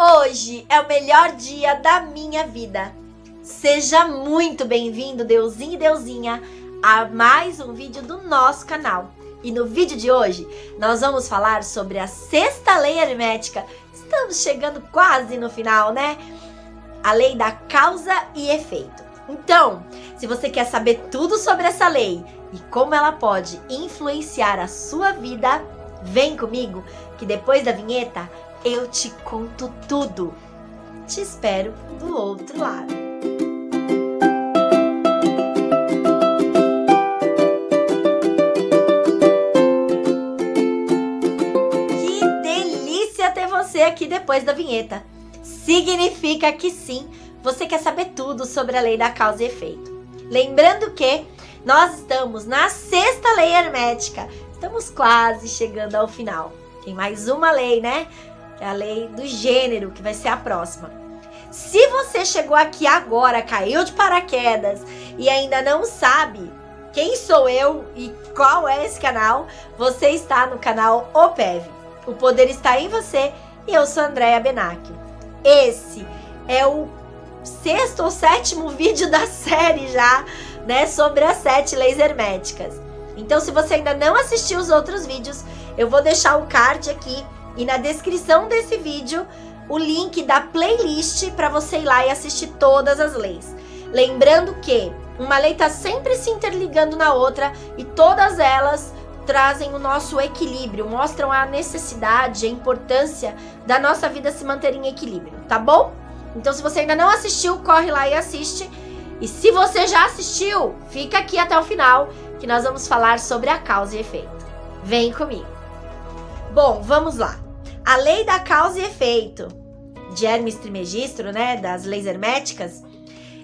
Hoje é o melhor dia da minha vida. Seja muito bem-vindo, Deusinho e Deusinha, a mais um vídeo do nosso canal. E no vídeo de hoje, nós vamos falar sobre a sexta lei hermética. Estamos chegando quase no final, né? A lei da causa e efeito. Então, se você quer saber tudo sobre essa lei e como ela pode influenciar a sua vida, vem comigo que depois da vinheta eu te conto tudo. Te espero do outro lado. Que delícia ter você aqui depois da vinheta. Significa que sim, você quer saber tudo sobre a lei da causa e efeito. Lembrando que nós estamos na sexta lei hermética. Estamos quase chegando ao final. Tem mais uma lei, né? É a lei do gênero, que vai ser a próxima. Se você chegou aqui agora, caiu de paraquedas e ainda não sabe quem sou eu e qual é esse canal, você está no canal OPEV. O poder está em você e eu sou Andréa Benacchio. Esse é o sexto ou sétimo vídeo da série já, né, sobre as 7 leis herméticas. Então, se você ainda não assistiu os outros vídeos, eu vou deixar o card aqui e na descrição desse vídeo o link da playlist para você ir lá e assistir todas as leis. Lembrando que uma lei está sempre se interligando na outra e todas elas trazem o nosso equilíbrio, mostram a necessidade, a importância da nossa vida se manter em equilíbrio, tá bom? Então, se você ainda não assistiu, corre lá e assiste. E se você já assistiu, fica aqui até o final, que nós vamos falar sobre a causa e efeito. Vem comigo. Bom, vamos lá. A lei da causa e efeito de Hermes Trismegisto, né, das leis herméticas,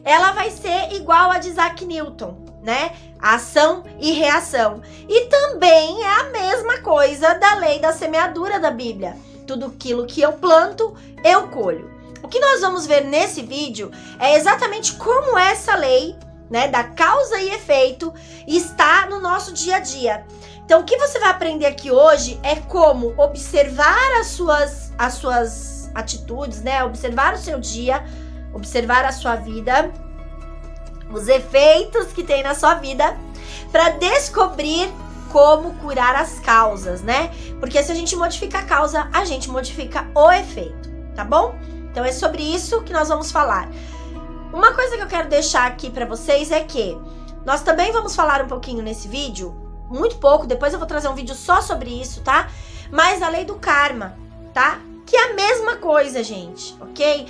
ela vai ser igual a de Isaac Newton, né? Ação e reação. E também é a mesma coisa da lei da semeadura da Bíblia. Tudo aquilo que eu planto, eu colho. O que nós vamos ver nesse vídeo é exatamente como essa lei, né, da causa e efeito está no nosso dia a dia. Então, o que você vai aprender aqui hoje é como observar as suas atitudes, né? Observar o seu dia, observar a sua vida, os efeitos que tem na sua vida, para descobrir como curar as causas, né? Porque se a gente modifica a causa, a gente modifica o efeito, tá bom? Então, é sobre isso que nós vamos falar. Uma coisa que eu quero deixar aqui para vocês é que nós também vamos falar um pouquinho nesse vídeo, muito pouco, depois eu vou trazer um vídeo só sobre isso, tá? Mas a lei do karma, tá? Que é a mesma coisa, gente, ok?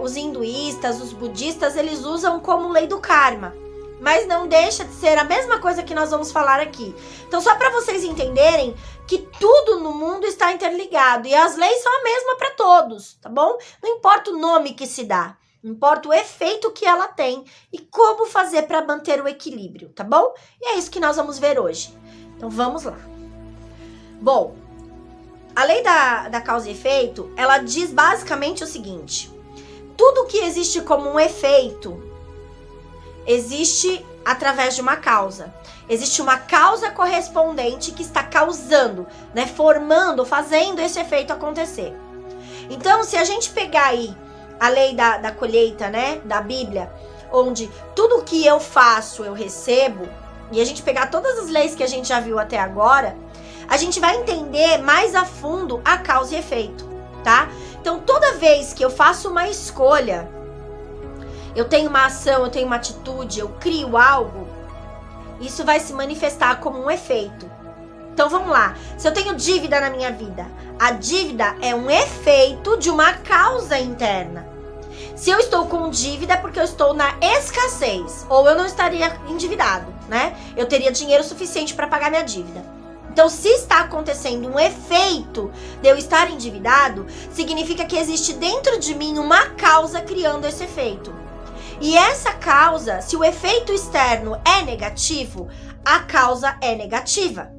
Os hinduístas, os budistas, eles usam como lei do karma, mas não deixa de ser a mesma coisa que nós vamos falar aqui. Então, só para vocês entenderem que tudo no mundo está interligado e as leis são a mesma para todos, tá bom? Não importa o nome que se dá. Importa o efeito que ela tem e como fazer para manter o equilíbrio, tá bom? E é isso que nós vamos ver hoje. Então, vamos lá. Bom, a lei da causa e efeito, ela diz basicamente o seguinte. Tudo que existe como um efeito, existe através de uma causa. Existe uma causa correspondente que está causando, né? Formando, fazendo esse efeito acontecer. Então, se a gente pegar aí a lei da colheita, né, da Bíblia, onde tudo que eu faço, eu recebo, e a gente pegar todas as leis que a gente já viu até agora, a gente vai entender mais a fundo a causa e efeito, tá? Então, toda vez que eu faço uma escolha, eu tenho uma ação, eu tenho uma atitude, eu crio algo, isso vai se manifestar como um efeito. Então, vamos lá. Se eu tenho dívida na minha vida, a dívida é um efeito de uma causa interna. Se eu estou com dívida é porque eu estou na escassez, ou eu não estaria endividado, né? Eu teria dinheiro suficiente para pagar minha dívida. Então, se está acontecendo um efeito de eu estar endividado, significa que existe dentro de mim uma causa criando esse efeito. E essa causa, se o efeito externo é negativo, a causa é negativa.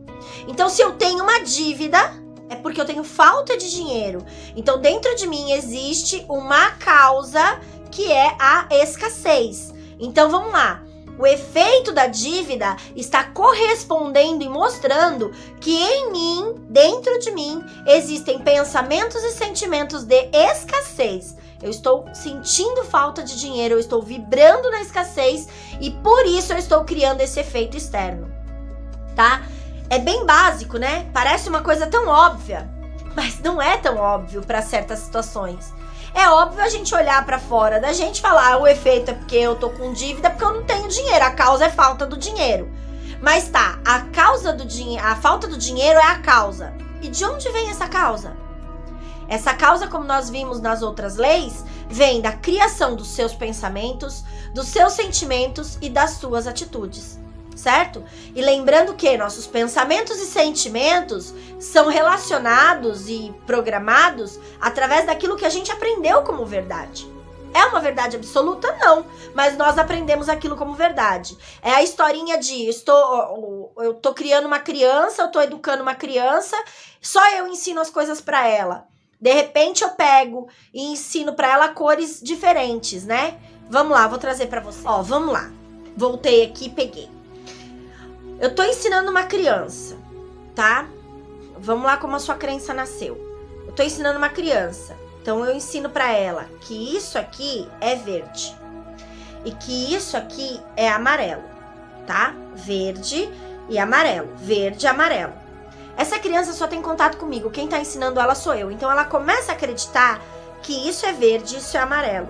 Então, se eu tenho uma dívida, é porque eu tenho falta de dinheiro. Então, dentro de mim existe uma causa que é a escassez. Então, vamos lá. O efeito da dívida está correspondendo e mostrando que em mim, dentro de mim, existem pensamentos e sentimentos de escassez. Eu estou sentindo falta de dinheiro, eu estou vibrando na escassez e por isso eu estou criando esse efeito externo, tá? É bem básico, né? Parece uma coisa tão óbvia, mas não é tão óbvio para certas situações. É óbvio a gente olhar para fora da gente e falar, o efeito é porque eu tô com dívida, porque eu não tenho dinheiro, a causa é falta do dinheiro. Mas tá, a causa do dinheiro, a falta do dinheiro é a causa. E de onde vem essa causa? Essa causa, como nós vimos nas outras leis, vem da criação dos seus pensamentos, dos seus sentimentos e das suas atitudes, certo? E lembrando que nossos pensamentos e sentimentos são relacionados e programados através daquilo que a gente aprendeu como verdade. É uma verdade absoluta? Não, mas nós aprendemos aquilo como verdade. É a historinha de eu tô criando uma criança, eu tô educando uma criança, só eu ensino as coisas para ela. De repente eu pego e ensino para ela cores diferentes, né? Vamos lá, vou trazer para você. Ó, vamos lá. Voltei aqui e peguei. Eu tô ensinando uma criança, tá? Vamos lá como a sua crença nasceu. Eu tô ensinando uma criança. Então eu ensino para ela que isso aqui é verde. E que isso aqui é amarelo, tá? Verde e amarelo. Verde e amarelo. Essa criança só tem contato comigo, quem tá ensinando ela sou eu. Então ela começa a acreditar que isso é verde e isso é amarelo.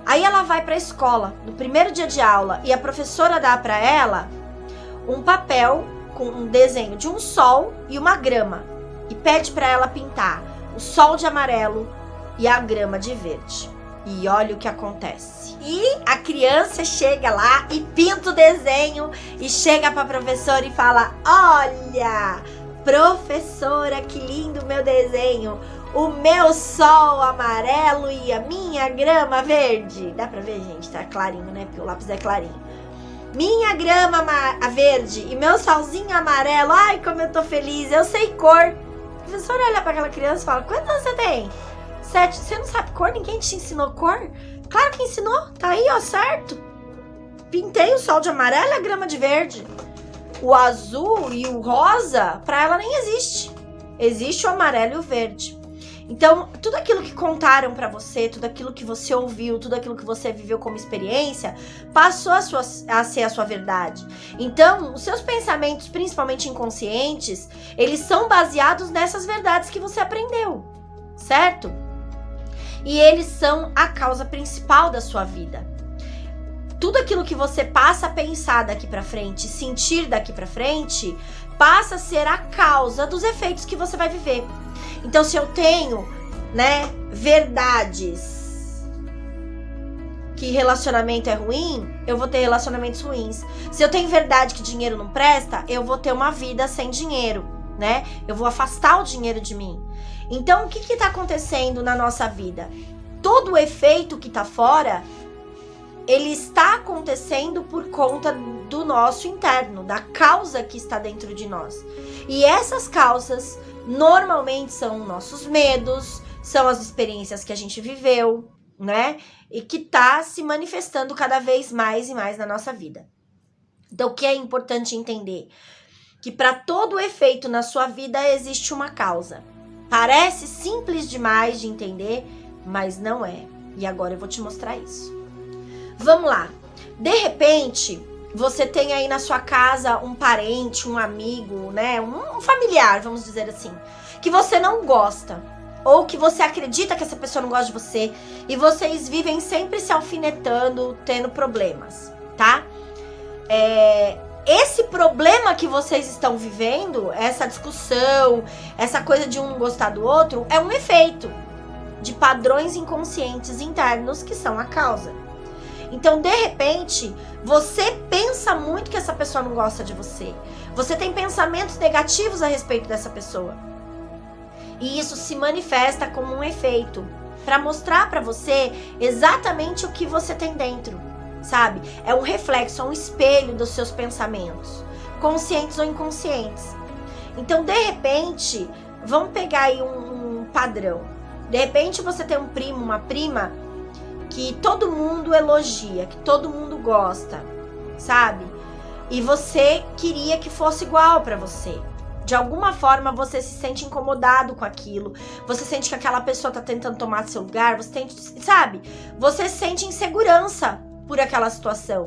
Aí ela vai pra escola, no primeiro dia de aula, e a professora dá pra ela um papel com um desenho de um sol e uma grama. E pede pra ela pintar o sol de amarelo e a grama de verde. E olha o que acontece. E a criança chega lá e pinta o desenho e chega pra professora e fala, olha... Professora, que lindo meu desenho. O meu sol amarelo e a minha grama verde. Dá pra ver, gente? Tá clarinho, né? Porque o lápis é clarinho. Minha grama verde e meu solzinho amarelo. Ai, como eu tô feliz. Eu sei cor. A professora olha pra aquela criança e fala, quantos anos você tem? 7. Você não sabe cor? Ninguém te ensinou cor? Claro que ensinou. Tá aí, ó, certo. Pintei o sol de amarelo e a grama de verde. O azul e o rosa, para ela nem existe. Existe o amarelo e o verde. Então, tudo aquilo que contaram para você, tudo aquilo que você ouviu, tudo aquilo que você viveu como experiência, passou a ser a sua verdade. Então, os seus pensamentos, principalmente inconscientes, eles são baseados nessas verdades que você aprendeu, certo? E eles são a causa principal da sua vida. Tudo aquilo que você passa a pensar daqui pra frente, sentir daqui pra frente, passa a ser a causa dos efeitos que você vai viver. Então, se eu tenho, né, verdades que relacionamento é ruim, eu vou ter relacionamentos ruins. Se eu tenho verdade que dinheiro não presta, eu vou ter uma vida sem dinheiro, né? Eu vou afastar o dinheiro de mim. Então, o que tá acontecendo na nossa vida? Todo o efeito que tá fora, ele está acontecendo por conta do nosso interno, da causa que está dentro de nós. E essas causas normalmente são nossos medos, são as experiências que a gente viveu, né? E que tá se manifestando cada vez mais e mais na nossa vida. Então, o que é importante entender? Que para todo efeito na sua vida existe uma causa. Parece simples demais de entender, mas não é. E agora eu vou te mostrar isso. Vamos lá. De repente, você tem aí na sua casa um parente, um amigo, né? Um familiar, vamos dizer assim, que você não gosta. Ou que você acredita que essa pessoa não gosta de você. E vocês vivem sempre se alfinetando, tendo problemas, tá? Esse problema que vocês estão vivendo, essa discussão, essa coisa de um não gostar do outro, é um efeito de padrões inconscientes internos que são a causa. Então, de repente, você pensa muito que essa pessoa não gosta de você. Você tem pensamentos negativos a respeito dessa pessoa. E isso se manifesta como um efeito para mostrar para você exatamente o que você tem dentro, sabe? É um reflexo, é um espelho dos seus pensamentos, conscientes ou inconscientes. Então, de repente, vamos pegar aí um padrão. De repente, você tem um primo, uma prima que todo mundo elogia, que todo mundo gosta, sabe? E você queria que fosse igual pra você. De alguma forma você se sente incomodado com aquilo. Você sente que aquela pessoa tá tentando tomar seu lugar. Você tem, sabe? Você sente insegurança por aquela situação.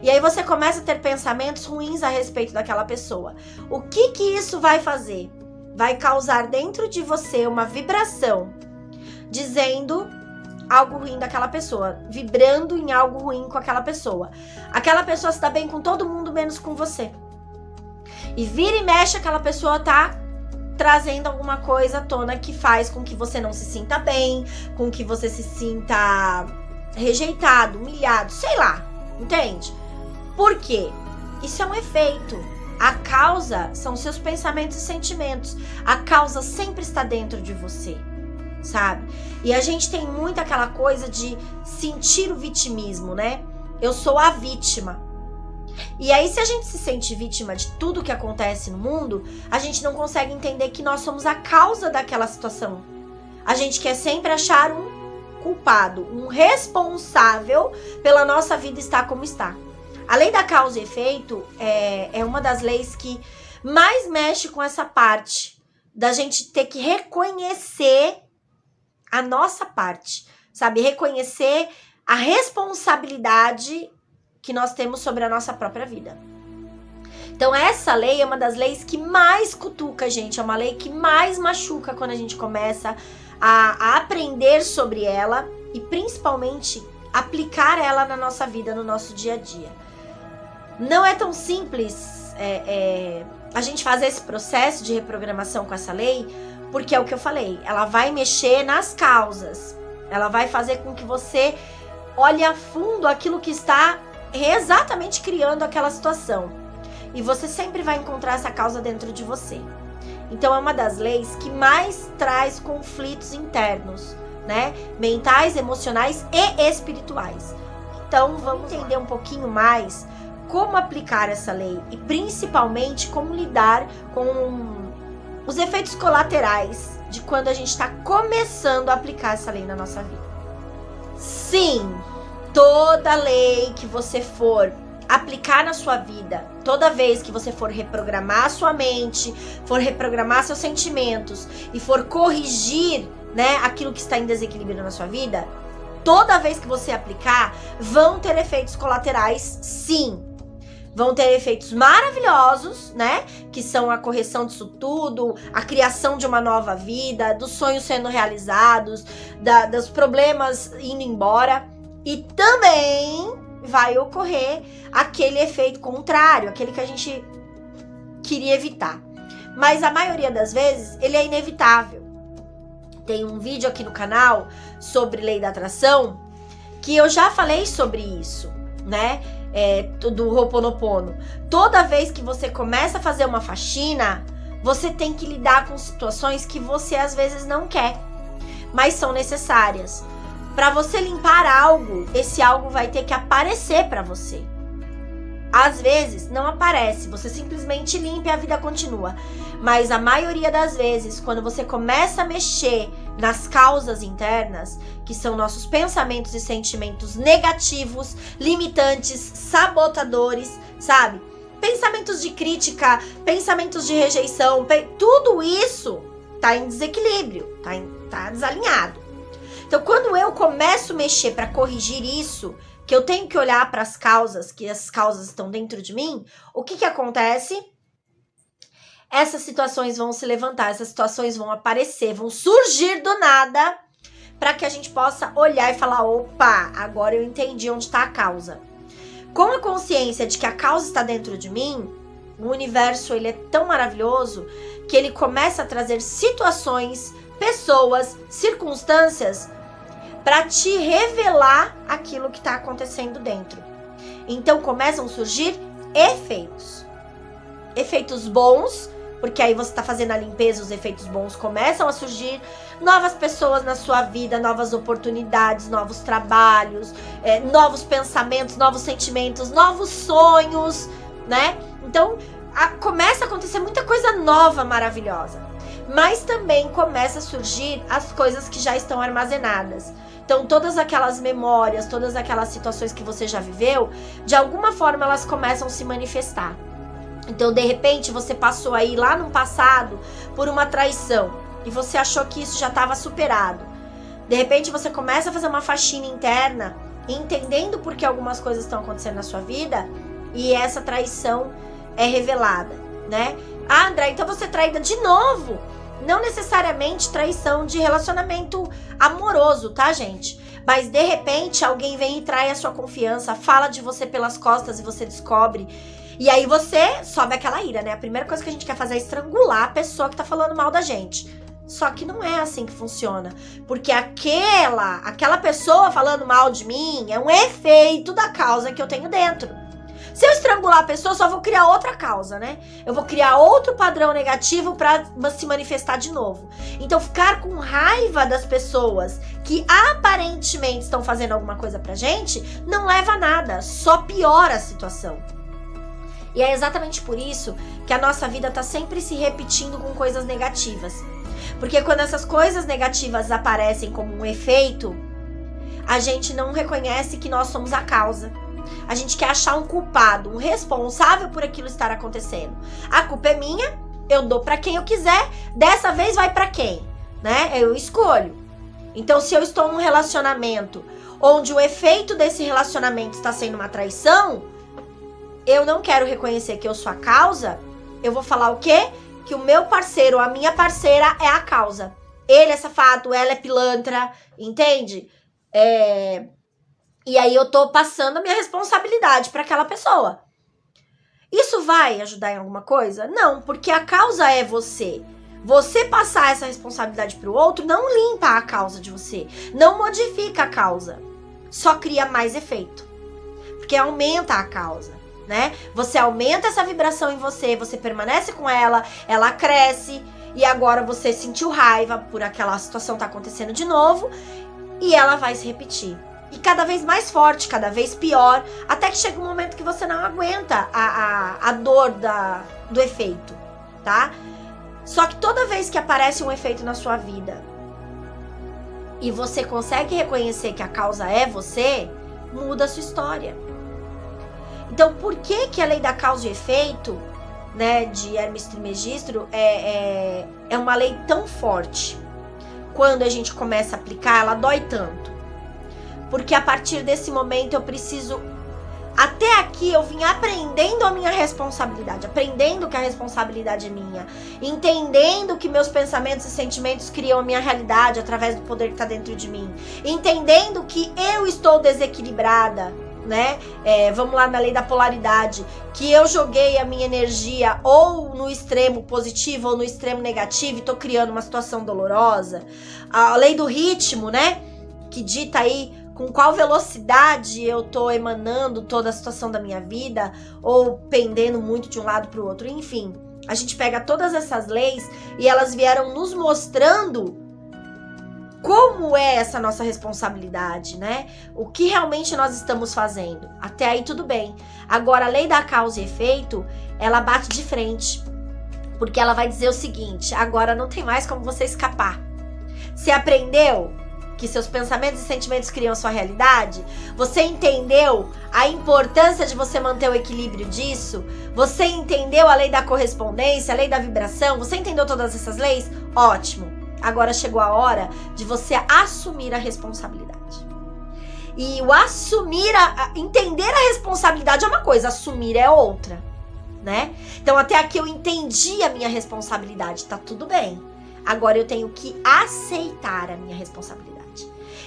E aí você começa a ter pensamentos ruins a respeito daquela pessoa. O que isso vai fazer? Vai causar dentro de você uma vibração dizendo algo ruim daquela pessoa, vibrando em algo ruim com aquela pessoa. Aquela pessoa se dá bem com todo mundo menos com você. E vira e mexe, aquela pessoa tá trazendo alguma coisa à tona que faz com que você não se sinta bem, com que você se sinta rejeitado, humilhado, sei lá, entende? Por quê? Isso é um efeito. A causa são seus pensamentos e sentimentos. A causa sempre está dentro de você, sabe? E a gente tem muito aquela coisa de sentir o vitimismo, né? Eu sou a vítima. E aí, se a gente se sente vítima de tudo que acontece no mundo, a gente não consegue entender que nós somos a causa daquela situação. A gente quer sempre achar um culpado, um responsável pela nossa vida estar como está. A lei da causa e efeito é uma das leis que mais mexe com essa parte da gente ter que reconhecer a nossa parte, sabe? Reconhecer a responsabilidade que nós temos sobre a nossa própria vida. Então essa lei é uma das leis que mais cutuca a gente, é uma lei que mais machuca quando a gente começa a aprender sobre ela e principalmente aplicar ela na nossa vida, no nosso dia a dia. Não é tão simples a gente fazer esse processo de reprogramação com essa lei, porque é o que eu falei, ela vai mexer nas causas, ela vai fazer com que você olhe a fundo aquilo que está exatamente criando aquela situação. E você sempre vai encontrar essa causa dentro de você. Então é uma das leis que mais traz conflitos internos, né? Mentais, emocionais e espirituais. Então vamos entender um pouquinho mais como aplicar essa lei e principalmente como lidar com os efeitos colaterais de quando a gente está começando a aplicar essa lei na nossa vida. Sim, toda lei que você for aplicar na sua vida, toda vez que você for reprogramar a sua mente, for reprogramar seus sentimentos e for corrigir, né, aquilo que está em desequilíbrio na sua vida, toda vez que você aplicar, vão ter efeitos colaterais, sim. Vão ter efeitos maravilhosos, né? Que são a correção disso tudo, a criação de uma nova vida, dos sonhos sendo realizados, dos problemas indo embora. E também vai ocorrer aquele efeito contrário, aquele que a gente queria evitar. Mas a maioria das vezes, ele é inevitável. Tem um vídeo aqui no canal sobre lei da atração, que eu já falei sobre isso, né? Do Ho'oponopono. Toda vez que você começa a fazer uma faxina, você tem que lidar com situações que você às vezes não quer, mas são necessárias. Para você limpar algo, esse algo vai ter que aparecer para você. Às vezes não aparece, você simplesmente limpa e a vida continua. Mas a maioria das vezes, quando você começa a mexer nas causas internas, que são nossos pensamentos e sentimentos negativos, limitantes, sabotadores, sabe? Pensamentos de crítica, pensamentos de rejeição, tudo isso tá em desequilíbrio, tá desalinhado. Então, quando eu começo a mexer para corrigir isso, que eu tenho que olhar para as causas, que as causas estão dentro de mim, o que acontece? Essas situações vão se levantar, essas situações vão aparecer, vão surgir do nada, para que a gente possa olhar e falar, opa, agora eu entendi onde está a causa. Com a consciência de que a causa está dentro de mim, o universo ele é tão maravilhoso que ele começa a trazer situações, pessoas, circunstâncias para te revelar aquilo que está acontecendo dentro. Então começam a surgir efeitos. Efeitos bons, porque aí você está fazendo a limpeza, os efeitos bons começam a surgir. Novas pessoas na sua vida, novas oportunidades, novos trabalhos, novos pensamentos, novos sentimentos, novos sonhos, né? Então começa a acontecer muita coisa nova, maravilhosa. mas também começa a surgir as coisas que já estão armazenadas. Então, todas aquelas memórias, todas aquelas situações que você já viveu, de alguma forma elas começam a se manifestar. Então, de repente, você passou aí lá no passado por uma traição e você achou que isso já estava superado. De repente, você começa a fazer uma faxina interna, entendendo por que algumas coisas estão acontecendo na sua vida e essa traição é revelada, né? Ah, André, então você é traída de novo. Não necessariamente traição de relacionamento amoroso, tá, gente? Mas, de repente, alguém vem e trai a sua confiança, fala de você pelas costas e você descobre. E aí você sobe aquela ira, né? A primeira coisa que a gente quer fazer é estrangular a pessoa que tá falando mal da gente. Só que não é assim que funciona. Porque aquela pessoa falando mal de mim é um efeito da causa que eu tenho dentro. Se eu estrangular a pessoa, eu só vou criar outra causa, né? Eu vou criar outro padrão negativo pra se manifestar de novo. Então, ficar com raiva das pessoas que aparentemente estão fazendo alguma coisa pra gente, não leva a nada, só piora a situação. E é exatamente por isso que a nossa vida tá sempre se repetindo com coisas negativas. Porque quando essas coisas negativas aparecem como um efeito, a gente não reconhece que nós somos a causa. A gente quer achar um culpado, um responsável por aquilo estar acontecendo. A culpa é minha, eu dou pra quem eu quiser, dessa vez vai pra quem, né? Eu escolho. Então, se eu estou num relacionamento onde o efeito desse relacionamento está sendo uma traição, eu não quero reconhecer que eu sou a causa, eu vou falar o quê? Que o meu parceiro ou a minha parceira é a causa. Ele é safado, ela é pilantra, entende? E aí eu tô passando a minha responsabilidade para aquela pessoa. Isso vai ajudar em alguma coisa? Não, porque a causa é você. Você passar essa responsabilidade pro outro não limpa a causa de você. Não modifica a causa. Só cria mais efeito. Porque aumenta a causa, né? Você aumenta essa vibração em você, você permanece com ela, ela cresce. E agora você sentiu raiva por aquela situação tá acontecendo de novo. E ela vai se repetir. E cada vez mais forte, cada vez pior, até que chega um momento que você não aguenta a dor do efeito, tá? Só que toda vez que aparece um efeito na sua vida e você consegue reconhecer que a causa é você, muda a sua história. Então, por que a lei da causa e efeito, né, de Hermes Trismegisto é uma lei tão forte? Quando a gente começa a aplicar, ela dói tanto. Porque a partir desse momento eu preciso... Até aqui eu vim aprendendo a minha responsabilidade. Aprendendo que a responsabilidade é minha. Entendendo que meus pensamentos e sentimentos criam a minha realidade através do poder que está dentro de mim. Entendendo que eu estou desequilibrada, né? Vamos lá na lei da polaridade. Que eu joguei a minha energia ou no extremo positivo ou no extremo negativo e estou criando uma situação dolorosa. A lei do ritmo, né? Que dita aí com qual velocidade eu tô emanando toda a situação da minha vida, ou pendendo muito de um lado para o outro. Enfim, a gente pega todas essas leis e elas vieram nos mostrando como é essa nossa responsabilidade, né? O que realmente nós estamos fazendo. Até aí tudo bem. Agora, a lei da causa e efeito, ela bate de frente. Porque ela vai dizer o seguinte: agora não tem mais como você escapar. Você aprendeu que seus pensamentos e sentimentos criam sua realidade? Você entendeu a importância de você manter o equilíbrio disso? Você entendeu a lei da correspondência, a lei da vibração? Você entendeu todas essas leis? Ótimo! Agora chegou a hora de você assumir a responsabilidade. E o assumir, entender a responsabilidade é uma coisa, assumir é outra, né? Então até aqui eu entendi a minha responsabilidade, tá tudo bem. Agora eu tenho que aceitar a minha responsabilidade.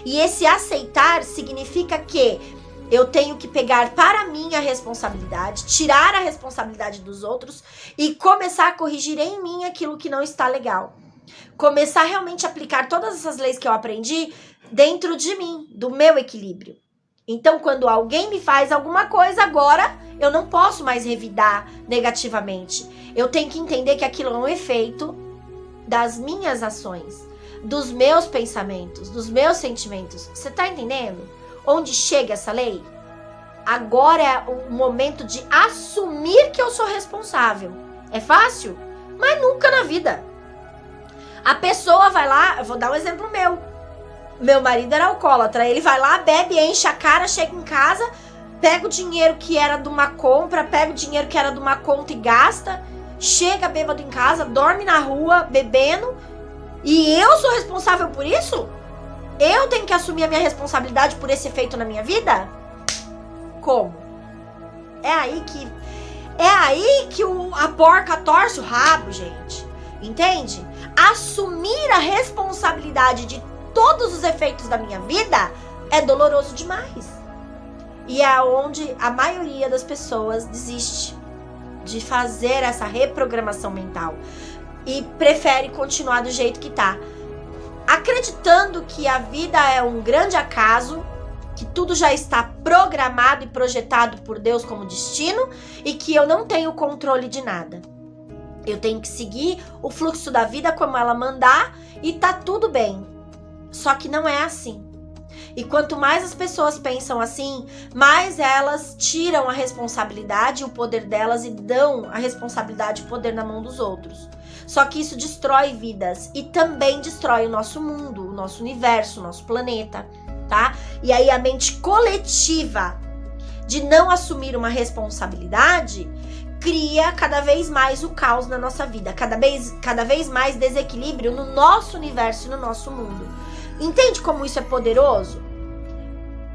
E esse aceitar significa que eu tenho que pegar para mim a responsabilidade, tirar a responsabilidade dos outros e começar a corrigir em mim aquilo que não está legal. Começar realmente a aplicar todas essas leis que eu aprendi dentro de mim, do meu equilíbrio. Então, quando alguém me faz alguma coisa, agora eu não posso mais revidar negativamente. Eu tenho que entender que aquilo é um efeito das minhas ações, dos meus pensamentos, dos meus sentimentos. Você tá entendendo onde chega essa lei? Agora é o momento de assumir que eu sou responsável. É fácil? Mas nunca na vida. A pessoa vai lá, eu vou dar um exemplo meu. Meu marido era alcoólatra, ele vai lá, bebe, enche a cara, chega em casa, pega o dinheiro que era de uma compra, pega o dinheiro que era de uma conta e gasta, chega bêbado em casa, dorme na rua, bebendo, e eu sou responsável por isso? Eu tenho que assumir a minha responsabilidade por esse efeito na minha vida? Como? É aí que a porca torce o rabo, gente. Entende? Assumir a responsabilidade de todos os efeitos da minha vida é doloroso demais. E é onde a maioria das pessoas desiste de fazer essa reprogramação mental e prefere continuar do jeito que tá, acreditando que a vida é um grande acaso, que tudo já está programado e projetado por Deus como destino e que eu não tenho controle de nada. Eu tenho que seguir o fluxo da vida como ela mandar e tá tudo bem. Só que não é assim. E quanto mais as pessoas pensam assim, mais elas tiram a responsabilidade e o poder delas e dão a responsabilidade e o poder na mão dos outros. Só que isso destrói vidas e também destrói o nosso mundo, o nosso universo, o nosso planeta, tá? E aí a mente coletiva de não assumir uma responsabilidade cria cada vez mais o caos na nossa vida, cada vez mais desequilíbrio no nosso universo e no nosso mundo. Entende como isso é poderoso?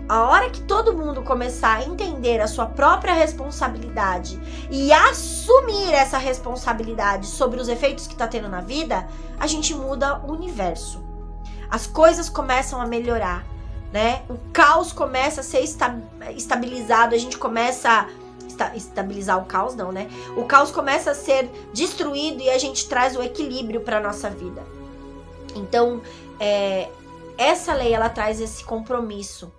A hora que todo mundo começar a entender a sua própria responsabilidade e assumir essa responsabilidade sobre os efeitos que está tendo na vida, a gente muda o universo. As coisas começam a melhorar, né? O caos começa a ser estabilizado, a gente começa a estabilizar o caos, não, né? O caos começa a ser destruído e a gente traz o equilíbrio para nossa vida. Então, essa lei, ela traz esse compromisso.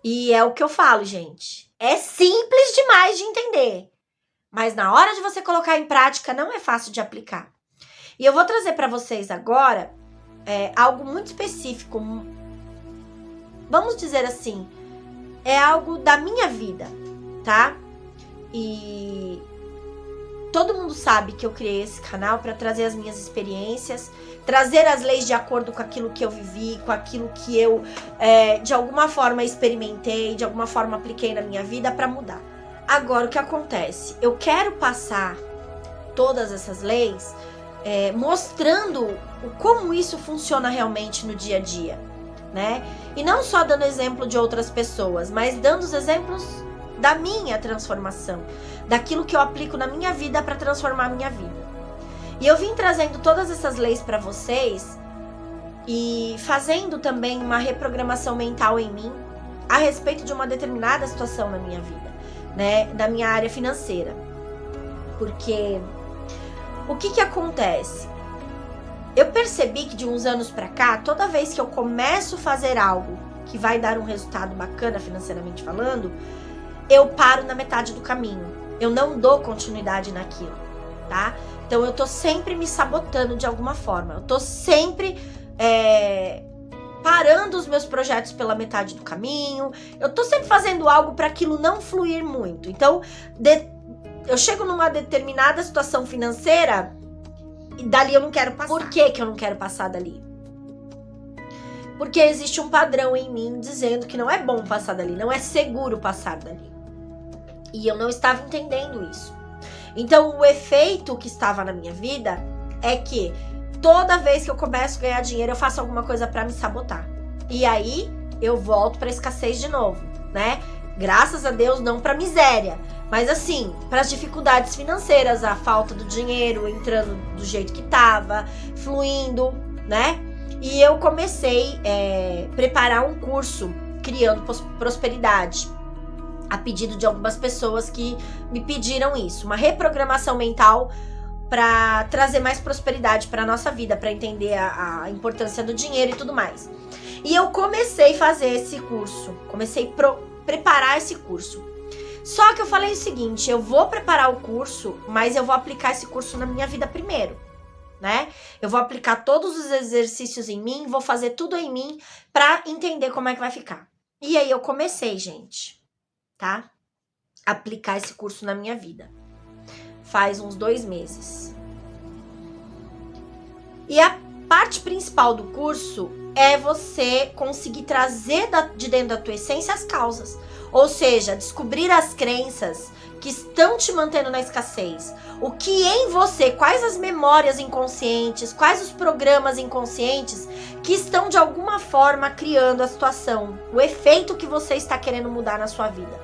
E é o que eu falo, gente. É simples demais de entender. Mas na hora de você colocar em prática, não é fácil de aplicar. E eu vou trazer para vocês agora algo muito específico. Vamos dizer assim, é algo da minha vida, tá? E todo mundo sabe que eu criei esse canal para trazer as minhas experiências, trazer as leis de acordo com aquilo que eu vivi, com aquilo que eu, de alguma forma, experimentei, de alguma forma apliquei na minha vida para mudar. Agora, o que acontece? Eu quero passar todas essas leis mostrando como isso funciona realmente no dia a dia, né? E não só dando exemplo de outras pessoas, mas dando os exemplos da minha transformação, daquilo que eu aplico na minha vida para transformar a minha vida. E eu vim trazendo todas essas leis para vocês e fazendo também uma reprogramação mental em mim a respeito de uma determinada situação na minha vida, né, da minha área financeira. Porque o que acontece? Eu percebi que de uns anos para cá, toda vez que eu começo a fazer algo que vai dar um resultado bacana financeiramente falando, eu paro na metade do caminho. Eu não dou continuidade naquilo, tá? Então eu tô sempre me sabotando de alguma forma. Eu tô sempre parando os meus projetos pela metade do caminho. Eu tô sempre fazendo algo para aquilo não fluir muito. Então, eu chego numa determinada situação financeira e dali eu não quero passar. Por que eu não quero passar dali? Porque existe um padrão em mim dizendo que não é bom passar dali, não é seguro passar dali. E eu não estava entendendo isso. Então, o efeito que estava na minha vida é que toda vez que eu começo a ganhar dinheiro, eu faço alguma coisa para me sabotar. E aí, eu volto para escassez de novo, né? Graças a Deus, não para miséria. Mas assim, para as dificuldades financeiras, a falta do dinheiro entrando do jeito que estava, fluindo, né? E eu comecei a preparar um curso criando prosperidade, a pedido de algumas pessoas que me pediram isso, uma reprogramação mental para trazer mais prosperidade para nossa vida, para entender a importância do dinheiro e tudo mais. E eu comecei a fazer esse curso, comecei a preparar esse curso. Só que eu falei o seguinte, eu vou preparar o curso, mas eu vou aplicar esse curso na minha vida primeiro, né? Eu vou aplicar todos os exercícios em mim, vou fazer tudo em mim para entender como é que vai ficar. E aí eu comecei, gente, tá? Aplicar esse curso na minha vida. Faz uns 2 meses. E parte principal do curso é você conseguir trazer de dentro da tua essência as causas. Ou seja, descobrir as crenças que estão te mantendo na escassez. O que em você, quais as memórias inconscientes, quais os programas inconscientes que estão de alguma forma criando a situação, o efeito que você está querendo mudar na sua vida.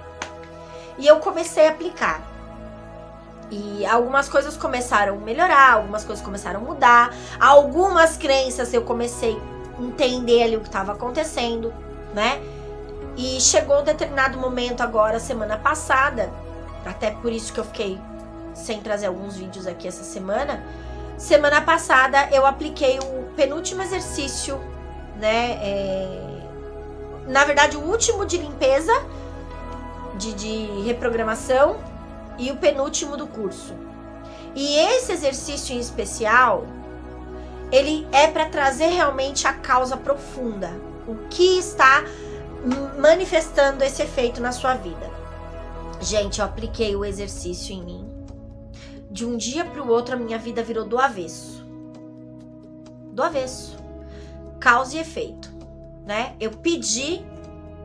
E eu comecei a aplicar. E algumas coisas começaram a melhorar, algumas coisas começaram a mudar, algumas crenças eu comecei a entender ali o que estava acontecendo, né? E chegou um determinado momento agora, semana passada, até por isso que eu fiquei sem trazer alguns vídeos aqui essa semana. Semana passada eu apliquei o penúltimo exercício, né? Na verdade, o último de limpeza, de reprogramação, e o penúltimo do curso. E esse exercício em especial, ele é para trazer realmente a causa profunda. O que está manifestando esse efeito na sua vida. Gente, eu apliquei o exercício em mim. De um dia para o outro, a minha vida virou do avesso. Do avesso. Causa e efeito, né? Eu pedi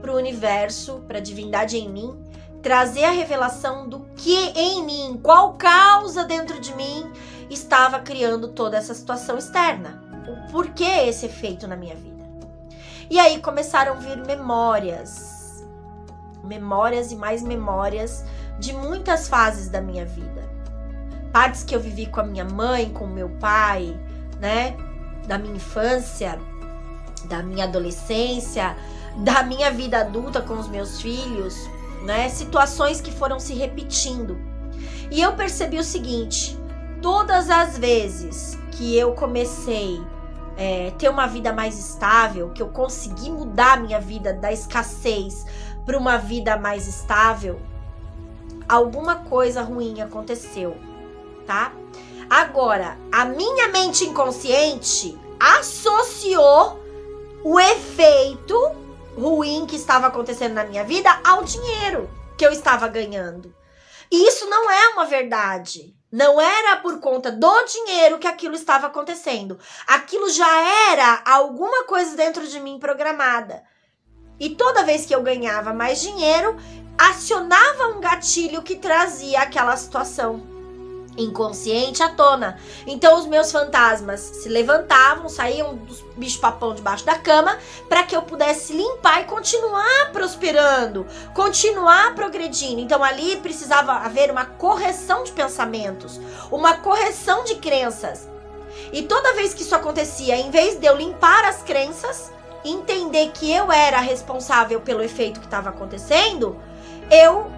para o universo, para a divindade em mim, trazer a revelação do que em mim, qual causa dentro de mim estava criando toda essa situação externa. O porquê esse efeito na minha vida. E aí começaram a vir memórias e mais memórias de muitas fases da minha vida. Partes que eu vivi com a minha mãe, com o meu pai, né? Da minha infância, da minha adolescência, da minha vida adulta com os meus filhos, né? Situações que foram se repetindo. E eu percebi o seguinte: todas as vezes que eu comecei ter uma vida mais estável, que eu consegui mudar a minha vida da escassez para uma vida mais estável, alguma coisa ruim aconteceu, tá? Agora, a minha mente inconsciente associou o efeito ruim que estava acontecendo na minha vida ao dinheiro que eu estava ganhando. E isso não é uma verdade. Não era por conta do dinheiro que aquilo estava acontecendo. Aquilo já era alguma coisa dentro de mim programada. E toda vez que eu ganhava mais dinheiro, acionava um gatilho que trazia aquela situação inconsciente à tona. Então os meus fantasmas se levantavam, saíam dos bicho-papão debaixo da cama para que eu pudesse limpar e continuar prosperando, continuar progredindo. Então ali precisava haver uma correção de pensamentos, uma correção de crenças. E toda vez que isso acontecia, em vez de eu limpar as crenças, entender que eu era responsável pelo efeito que estava acontecendo, eu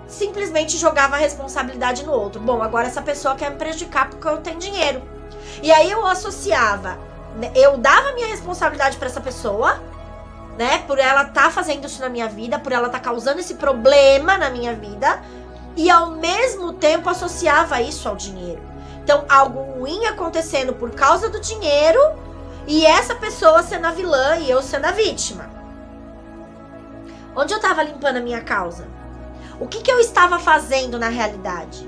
simplesmente jogava a responsabilidade no outro. Bom, agora essa pessoa quer me prejudicar porque eu tenho dinheiro. E aí eu associava, eu dava minha responsabilidade para essa pessoa, né? Por ela estar fazendo isso na minha vida, por ela estar causando esse problema na minha vida, e ao mesmo tempo associava isso ao dinheiro. Então, algo ruim acontecendo por causa do dinheiro, e essa pessoa sendo a vilã e eu sendo a vítima. Onde eu estava limpando a minha causa? O que eu estava fazendo na realidade?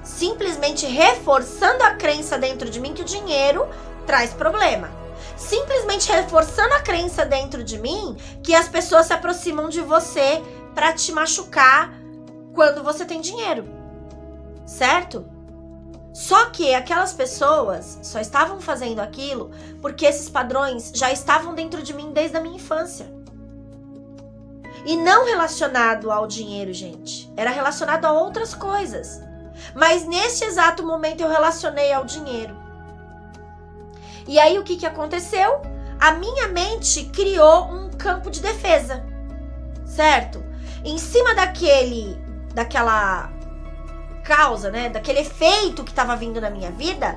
Simplesmente reforçando a crença dentro de mim que o dinheiro traz problema. Simplesmente reforçando a crença dentro de mim que as pessoas se aproximam de você para te machucar quando você tem dinheiro. Certo? Só que aquelas pessoas só estavam fazendo aquilo porque esses padrões já estavam dentro de mim desde a minha infância. E não relacionado ao dinheiro, gente. Era relacionado a outras coisas. Mas neste exato momento eu relacionei ao dinheiro. E aí o que aconteceu? A minha mente criou um campo de defesa. Certo? Em cima daquela causa, né? Daquele efeito que estava vindo na minha vida,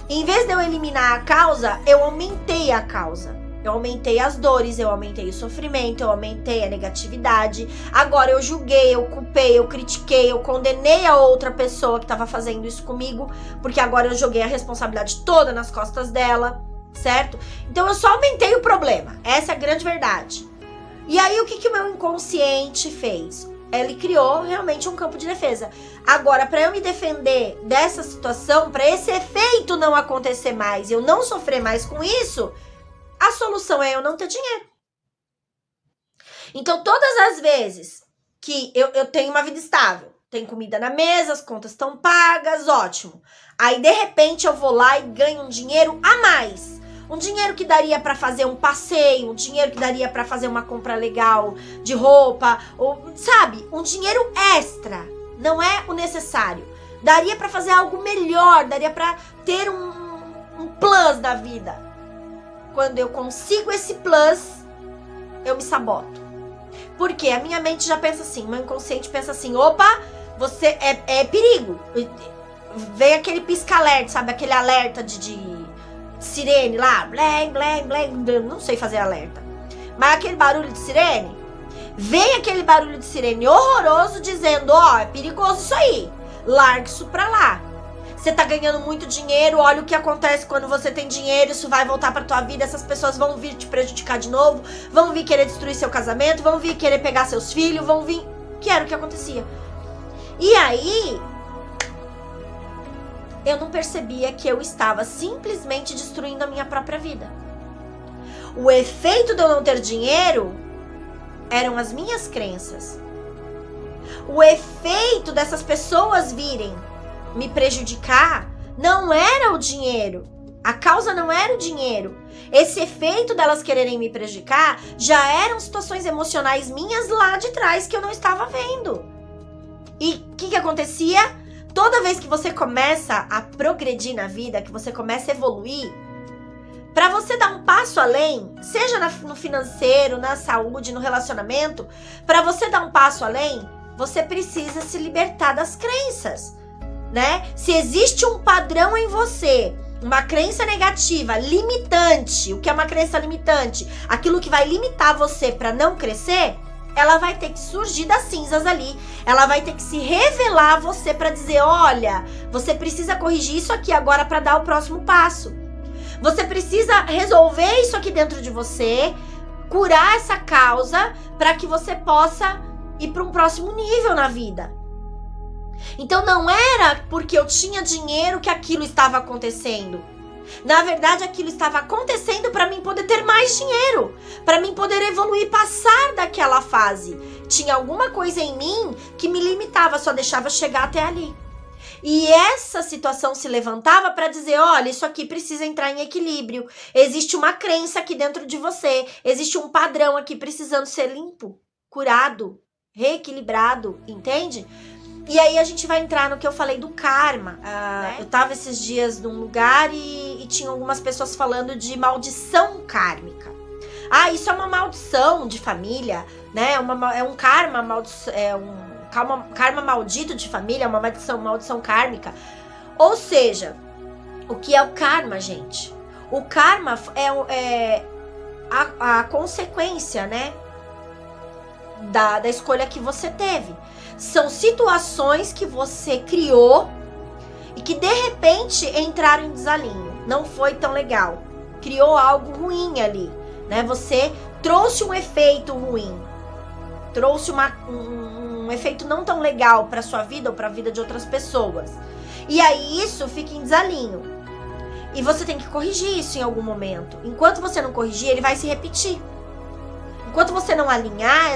em vez de eu eliminar a causa, eu aumentei a causa. Eu aumentei as dores, eu aumentei o sofrimento, eu aumentei a negatividade. Agora eu julguei, eu culpei, eu critiquei, eu condenei a outra pessoa que estava fazendo isso comigo, porque agora eu joguei a responsabilidade toda nas costas dela, certo? Então eu só aumentei o problema. Essa é a grande verdade. E aí o que o meu inconsciente fez? Ele criou realmente um campo de defesa. Agora, para eu me defender dessa situação, para esse efeito não acontecer mais, eu não sofrer mais com isso, a solução é eu não ter dinheiro. Então, todas as vezes que eu tenho uma vida estável, tem comida na mesa, as contas estão pagas, ótimo. Aí, de repente, eu vou lá e ganho um dinheiro a mais. Um dinheiro que daria para fazer um passeio, um dinheiro que daria para fazer uma compra legal de roupa, ou, sabe? Um dinheiro extra, não é o necessário. Daria para fazer algo melhor, daria para ter um plus da vida. Quando eu consigo esse plus, eu me saboto. Porque a minha mente já pensa assim, meu inconsciente pensa assim, opa, você é perigo. Vem aquele pisca-alerta, sabe? Aquele alerta de sirene lá, blém, blém, blém, não sei fazer alerta. Mas aquele barulho de sirene, vem aquele barulho de sirene horroroso dizendo, ó, é perigoso isso aí, larga isso pra lá. Você tá ganhando muito dinheiro, olha o que acontece quando você tem dinheiro, isso vai voltar pra tua vida, essas pessoas vão vir te prejudicar de novo, vão vir querer destruir seu casamento, vão vir querer pegar seus filhos, vão vir... Que era o que acontecia. E aí, eu não percebia que eu estava simplesmente destruindo a minha própria vida. O efeito de eu não ter dinheiro eram as minhas crenças. O efeito dessas pessoas virem me prejudicar não era o dinheiro. A causa não era o dinheiro. Esse efeito delas quererem me prejudicar já eram situações emocionais minhas lá de trás que eu não estava vendo. E o que acontecia? Toda vez que você começa a progredir na vida, que você começa a evoluir, para você dar um passo além, seja no financeiro, na saúde, no relacionamento, para você dar um passo além, você precisa se libertar das crenças, né? Se existe um padrão em você, uma crença negativa, limitante, o que é uma crença limitante? Aquilo que vai limitar você para não crescer, ela vai ter que surgir das cinzas ali, ela vai ter que se revelar a você para dizer, olha, você precisa corrigir isso aqui agora para dar o próximo passo. Você precisa resolver isso aqui dentro de você, curar essa causa para que você possa ir para um próximo nível na vida. Então não era porque eu tinha dinheiro que aquilo estava acontecendo. Na verdade, aquilo estava acontecendo para mim poder ter mais dinheiro, para mim poder evoluir, passar daquela fase. Tinha alguma coisa em mim que me limitava, só deixava chegar até ali. E essa situação se levantava para dizer, olha, isso aqui precisa entrar em equilíbrio. Existe uma crença aqui dentro de você, existe um padrão aqui precisando ser limpo, curado, reequilibrado, entende? E aí a gente vai entrar no que eu falei do karma. Eu tava esses dias num lugar e tinha algumas pessoas falando de maldição kármica. Ah, isso é uma maldição de família, né? É um karma, karma maldito de família, uma maldição kármica. Ou seja, o que é o karma, gente? O karma é a consequência, né? Da escolha que você teve. São situações que você criou e que de repente entraram em desalinho. Não foi tão legal. Criou algo ruim ali, né? Você trouxe um efeito ruim. Trouxe um efeito não tão legal para sua vida ou para a vida de outras pessoas. E aí isso fica em desalinho. E você tem que corrigir isso em algum momento. Enquanto você não corrigir, ele vai se repetir. Enquanto você não alinhar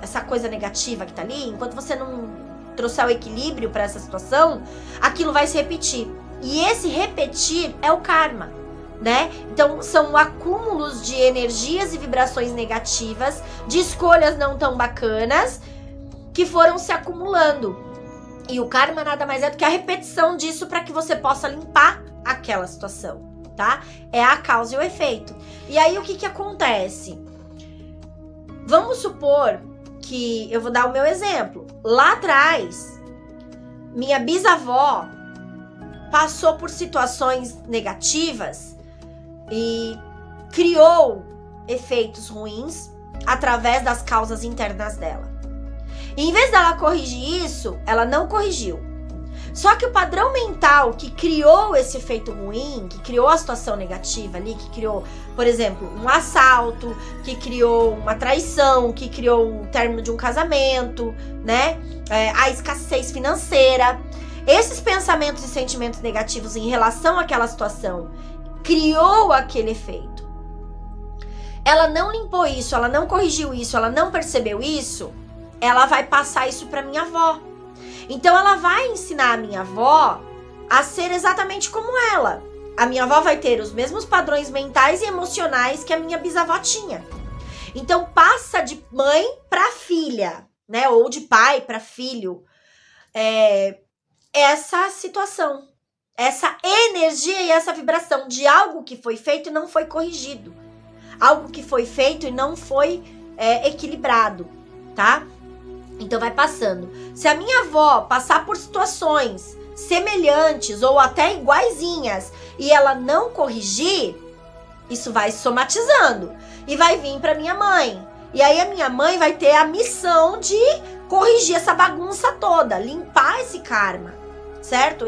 essa coisa negativa que tá ali, enquanto você não trouxer o equilíbrio para essa situação, aquilo vai se repetir. E esse repetir é o karma, né? Então, são acúmulos de energias e vibrações negativas, de escolhas não tão bacanas, que foram se acumulando. E o karma nada mais é do que a repetição disso para que você possa limpar aquela situação, tá? É a causa e o efeito. E aí, o que acontece? Vamos supor que eu vou dar o meu exemplo. Lá atrás, minha bisavó passou por situações negativas e criou efeitos ruins através das causas internas dela. E em vez dela corrigir isso, ela não corrigiu. Só que o padrão mental que criou esse efeito ruim, que criou a situação negativa ali, que criou, por exemplo, um assalto, que criou uma traição, que criou um término de um casamento, né? A escassez financeira. Esses pensamentos e sentimentos negativos em relação àquela situação criou aquele efeito. Ela não limpou isso, ela não corrigiu isso, ela não percebeu isso, ela vai passar isso para minha avó. Então ela vai ensinar a minha avó a ser exatamente como ela. A minha avó vai ter os mesmos padrões mentais e emocionais que a minha bisavó tinha. Então passa de mãe para filha, né? Ou de pai para filho. Essa situação, essa energia e essa vibração de algo que foi feito e não foi corrigido. Algo que foi feito e não foi equilibrado, tá? Então vai passando. Se a minha avó passar por situações semelhantes ou até iguaizinhas e ela não corrigir, isso vai somatizando e vai vir para minha mãe. E aí a minha mãe vai ter a missão de corrigir essa bagunça toda, limpar esse karma, certo?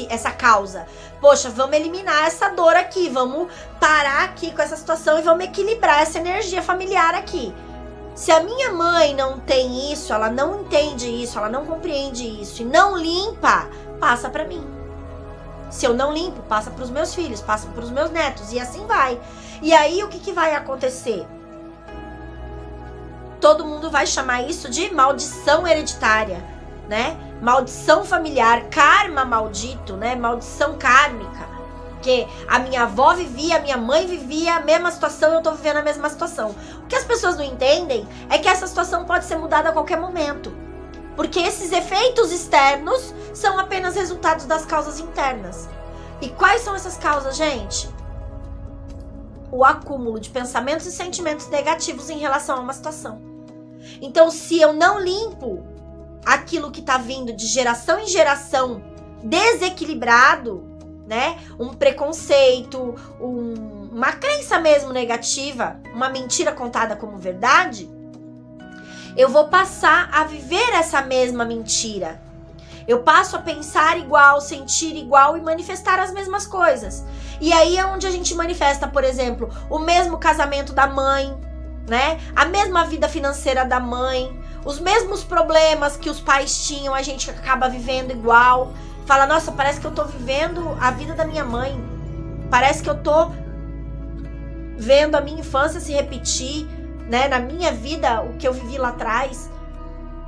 Essa causa. Poxa, vamos eliminar essa dor aqui, vamos parar aqui com essa situação e vamos equilibrar essa energia familiar aqui. Se a minha mãe não tem isso, ela não entende isso, ela não compreende isso e não limpa, passa para mim. Se eu não limpo, passa para os meus filhos, passa para os meus netos e assim vai. E aí o que vai acontecer? Todo mundo vai chamar isso de maldição hereditária, né? Maldição familiar, karma maldito, né? Maldição kármica. Porque a minha avó vivia, a minha mãe vivia a mesma situação e eu tô vivendo a mesma situação. O que as pessoas não entendem é que essa situação pode ser mudada a qualquer momento. Porque esses efeitos externos são apenas resultados das causas internas. E quais são essas causas, gente? O acúmulo de pensamentos e sentimentos negativos em relação a uma situação. Então, se eu não limpo aquilo que tá vindo de geração em geração desequilibrado, né? Um preconceito, uma crença mesmo negativa, uma mentira contada como verdade, eu vou passar a viver essa mesma mentira. Eu passo a pensar igual, sentir igual e manifestar as mesmas coisas. E aí é onde a gente manifesta, por exemplo, o mesmo casamento da mãe, né? A mesma vida financeira da mãe, os mesmos problemas que os pais tinham, a gente acaba vivendo igual. Fala, nossa, parece que eu tô vivendo a vida da minha mãe. Parece que eu tô vendo a minha infância se repetir, né? Na minha vida, o que eu vivi lá atrás.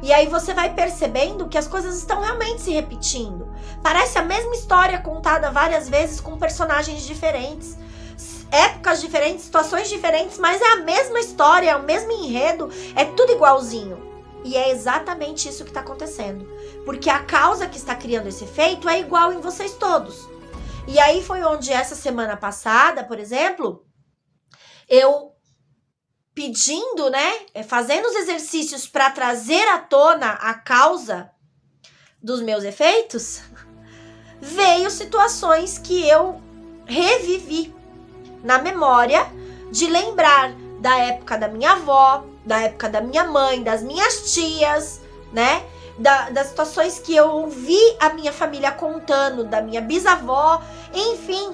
E aí você vai percebendo que as coisas estão realmente se repetindo. Parece a mesma história contada várias vezes com personagens diferentes. Épocas diferentes, situações diferentes, mas é a mesma história, é o mesmo enredo, é tudo igualzinho. E é exatamente isso que está acontecendo. Porque a causa que está criando esse efeito é igual em vocês todos. E aí foi onde essa semana passada, por exemplo, eu pedindo, né, fazendo os exercícios para trazer à tona a causa dos meus efeitos, veio situações que eu revivi na memória de lembrar da época da minha avó, da época da minha mãe, das minhas tias, né? Das situações que eu ouvi a minha família contando, da minha bisavó, enfim,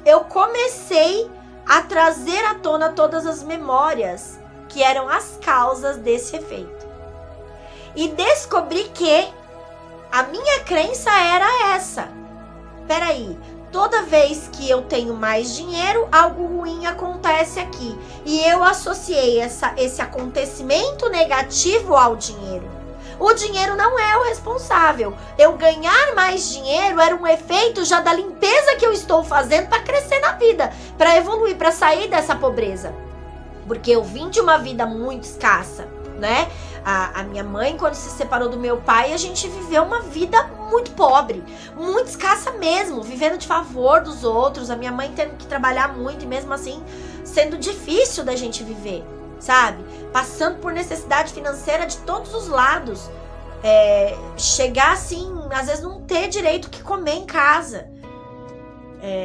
eu comecei a trazer à tona todas as memórias que eram as causas desse efeito. E descobri que a minha crença era essa. Peraí, toda vez que eu tenho mais dinheiro, algo ruim acontece aqui. E eu associei esse acontecimento negativo ao dinheiro. O dinheiro não é o responsável. Eu ganhar mais dinheiro era um efeito já da limpeza que eu estou fazendo para crescer na vida, para evoluir, para sair dessa pobreza. Porque eu vim de uma vida muito escassa, né? A minha mãe, quando se separou do meu pai, a gente viveu uma vida muito pobre, muito escassa mesmo, vivendo de favor dos outros, a minha mãe tendo que trabalhar muito e mesmo assim sendo difícil da gente viver, sabe? Passando por necessidade financeira de todos os lados, chegar assim, às vezes não ter direito o que comer em casa.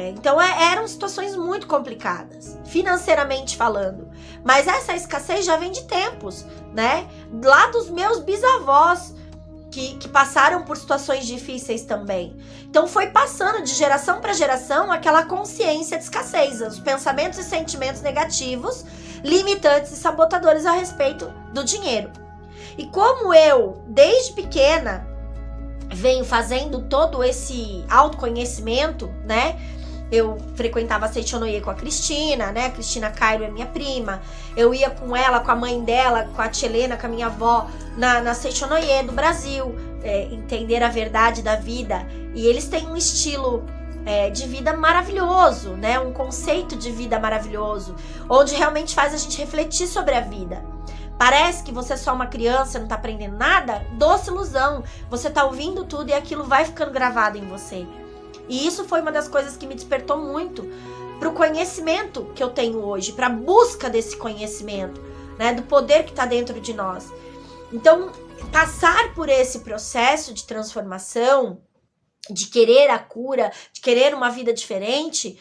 Então eram situações muito complicadas, financeiramente falando. Mas essa escassez já vem de tempos, né? Lá dos meus bisavós, que passaram por situações difíceis também. Então foi passando de geração para geração aquela consciência de escassez, os pensamentos e sentimentos negativos, limitantes e sabotadores a respeito do dinheiro. E como eu, desde pequena, venho fazendo todo esse autoconhecimento, né? Eu frequentava a Seichonoye com a Cristina, né? A Cristina Cairo é minha prima. Eu ia com ela, com a mãe dela, com a tia Helena, com a minha avó, na Seichonoye do Brasil, entender a verdade da vida. E eles têm um estilo de vida maravilhoso, né? Um conceito de vida maravilhoso, onde realmente faz a gente refletir sobre a vida. Parece que você é só uma criança, não tá aprendendo nada? Doce ilusão. Você tá ouvindo tudo e aquilo vai ficando gravado em você. E isso foi uma das coisas que me despertou muito pro conhecimento que eu tenho hoje, pra busca desse conhecimento, né? Do poder que tá dentro de nós. Então, passar por esse processo de transformação, de querer a cura, de querer uma vida diferente,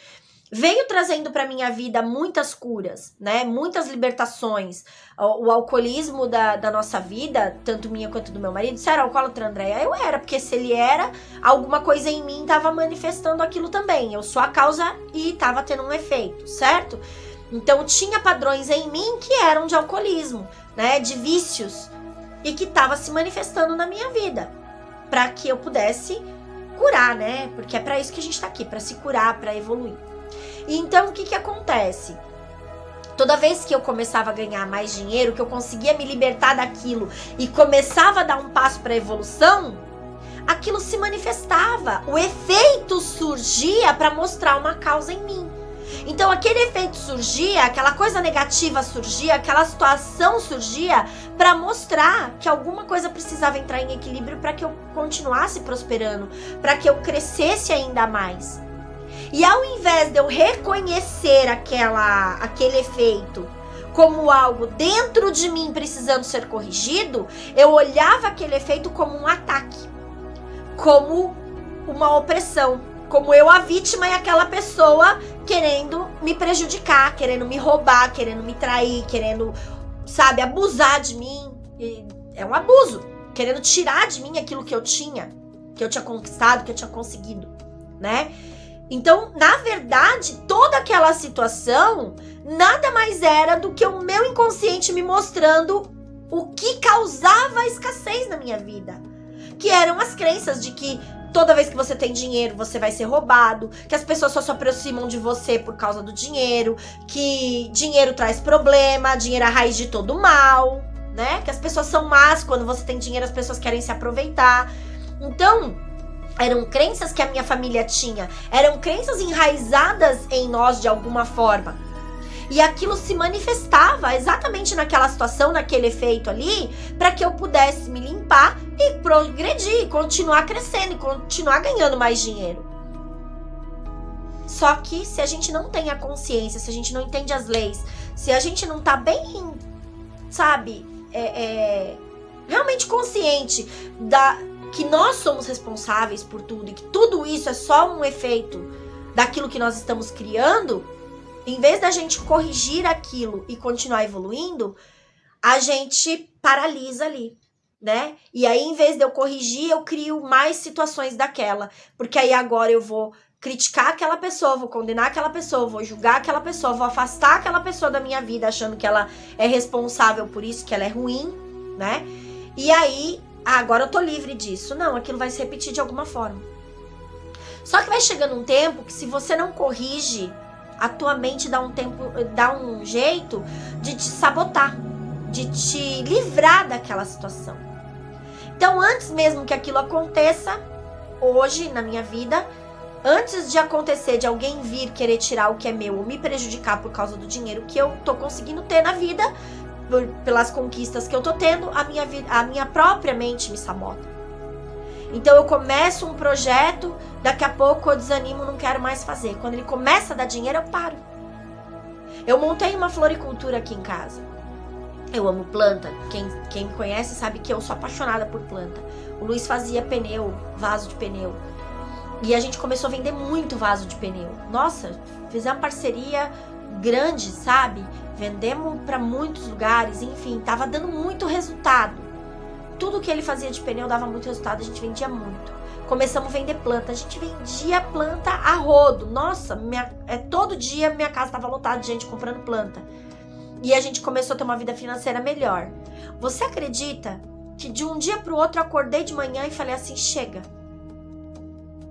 veio trazendo para minha vida muitas curas, né? Muitas libertações. O alcoolismo da nossa vida, tanto minha quanto do meu marido, você era alcoólatra, Andréia? Eu era, porque se ele era, alguma coisa em mim estava manifestando aquilo também. Eu sou a causa e estava tendo um efeito, certo? Então tinha padrões em mim que eram de alcoolismo, né? De vícios, e que estava se manifestando na minha vida, para que eu pudesse curar, né? Porque é para isso que a gente tá aqui, para se curar, para evoluir. E então, o que acontece? Toda vez que eu começava a ganhar mais dinheiro, que eu conseguia me libertar daquilo e começava a dar um passo para a evolução, aquilo se manifestava. O efeito surgia para mostrar uma causa em mim. Então, aquele efeito surgia, aquela coisa negativa surgia, aquela situação surgia para mostrar que alguma coisa precisava entrar em equilíbrio para que eu continuasse prosperando, para que eu crescesse ainda mais. E ao invés de eu reconhecer aquele efeito como algo dentro de mim precisando ser corrigido, eu olhava aquele efeito como um ataque, como uma opressão, como eu a vítima e aquela pessoa querendo me prejudicar, querendo me roubar, querendo me trair, querendo, sabe, abusar de mim. E é um abuso, querendo tirar de mim aquilo que eu tinha conquistado, que eu tinha conseguido, né? Então, na verdade, toda aquela situação nada mais era do que o meu inconsciente me mostrando o que causava a escassez na minha vida. Que eram as crenças de que toda vez que você tem dinheiro, você vai ser roubado, que as pessoas só se aproximam de você por causa do dinheiro, que dinheiro traz problema, dinheiro é a raiz de todo mal, né? Que as pessoas são más, quando você tem dinheiro as pessoas querem se aproveitar. Então, eram crenças que a minha família tinha, eram crenças enraizadas em nós de alguma forma. E aquilo se manifestava exatamente naquela situação, naquele efeito ali, para que eu pudesse me limpar e progredir, continuar crescendo e continuar ganhando mais dinheiro. Só que se a gente não tem a consciência, se a gente não entende as leis, se a gente não tá bem, sabe, realmente consciente que nós somos responsáveis por tudo e que tudo isso é só um efeito daquilo que nós estamos criando, em vez da gente corrigir aquilo e continuar evoluindo, a gente paralisa ali, né? E aí, em vez de eu corrigir, eu crio mais situações daquela, porque aí agora eu vou criticar aquela pessoa, vou condenar aquela pessoa, vou julgar aquela pessoa, vou afastar aquela pessoa da minha vida, achando que ela é responsável por isso, que ela é ruim, né? E aí, agora eu tô livre disso. Não, aquilo vai se repetir de alguma forma. Só que vai chegando um tempo que se você não corrige, a tua mente dá um jeito de te sabotar, de te livrar daquela situação. Então, antes mesmo que aquilo aconteça, hoje na minha vida, antes de acontecer, de alguém vir querer tirar o que é meu ou me prejudicar por causa do dinheiro que eu tô conseguindo ter na vida, pelas conquistas que eu tô tendo, a minha própria mente me sabota. Então eu começo um projeto, daqui a pouco eu desanimo, não quero mais fazer. Quando ele começa a dar dinheiro, eu paro. Eu montei uma floricultura aqui em casa. Eu amo planta. Quem me conhece sabe que eu sou apaixonada por planta. O Luiz fazia pneu, vaso de pneu. E a gente começou a vender muito vaso de pneu. Nossa, fizemos uma parceria grande, sabe? Vendemos para muitos lugares, enfim, tava dando muito resultado. tudo que ele fazia de pneu dava muito resultado, a gente vendia muito. Começamos a vender planta, a gente vendia planta a rodo. Nossa, todo dia minha casa estava lotada de gente comprando planta. E a gente começou a ter uma vida financeira melhor. Você acredita que de um dia para o outro eu acordei de manhã e falei assim, chega.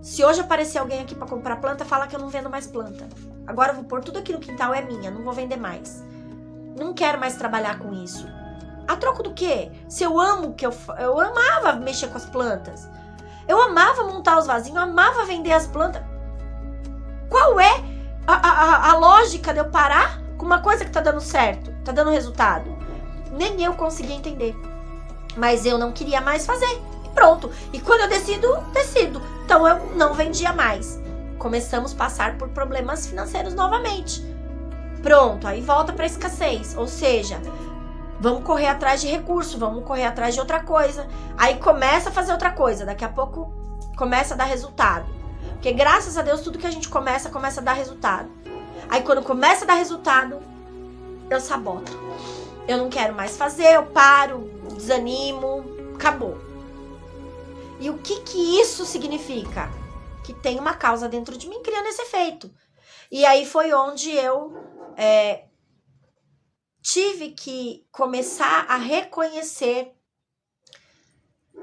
Se hoje aparecer alguém aqui para comprar planta, fala que eu não vendo mais planta. Agora eu vou pôr tudo aqui no quintal, é minha, não vou vender mais. Não quero mais trabalhar com isso. A troco do quê? Se eu amo que eu amava mexer com as plantas. Eu amava montar os vasinhos, eu amava vender as plantas. Qual é a lógica de eu parar com uma coisa que tá dando certo, tá dando resultado? Nem eu conseguia entender. Mas eu não queria mais fazer. E pronto. E quando eu decido. Então eu não vendia mais. Começamos a passar por problemas financeiros novamente. Pronto, aí volta pra escassez. Ou seja, vamos correr atrás de recurso, vamos correr atrás de outra coisa. Aí começa a fazer outra coisa. Daqui a pouco começa a dar resultado. Porque graças a Deus tudo que a gente começa a dar resultado. Aí quando começa a dar resultado, eu saboto. Eu não quero mais fazer, eu paro, desanimo, acabou. E o que isso significa? Que tem uma causa dentro de mim criando esse efeito. E aí foi onde eu tive que começar a reconhecer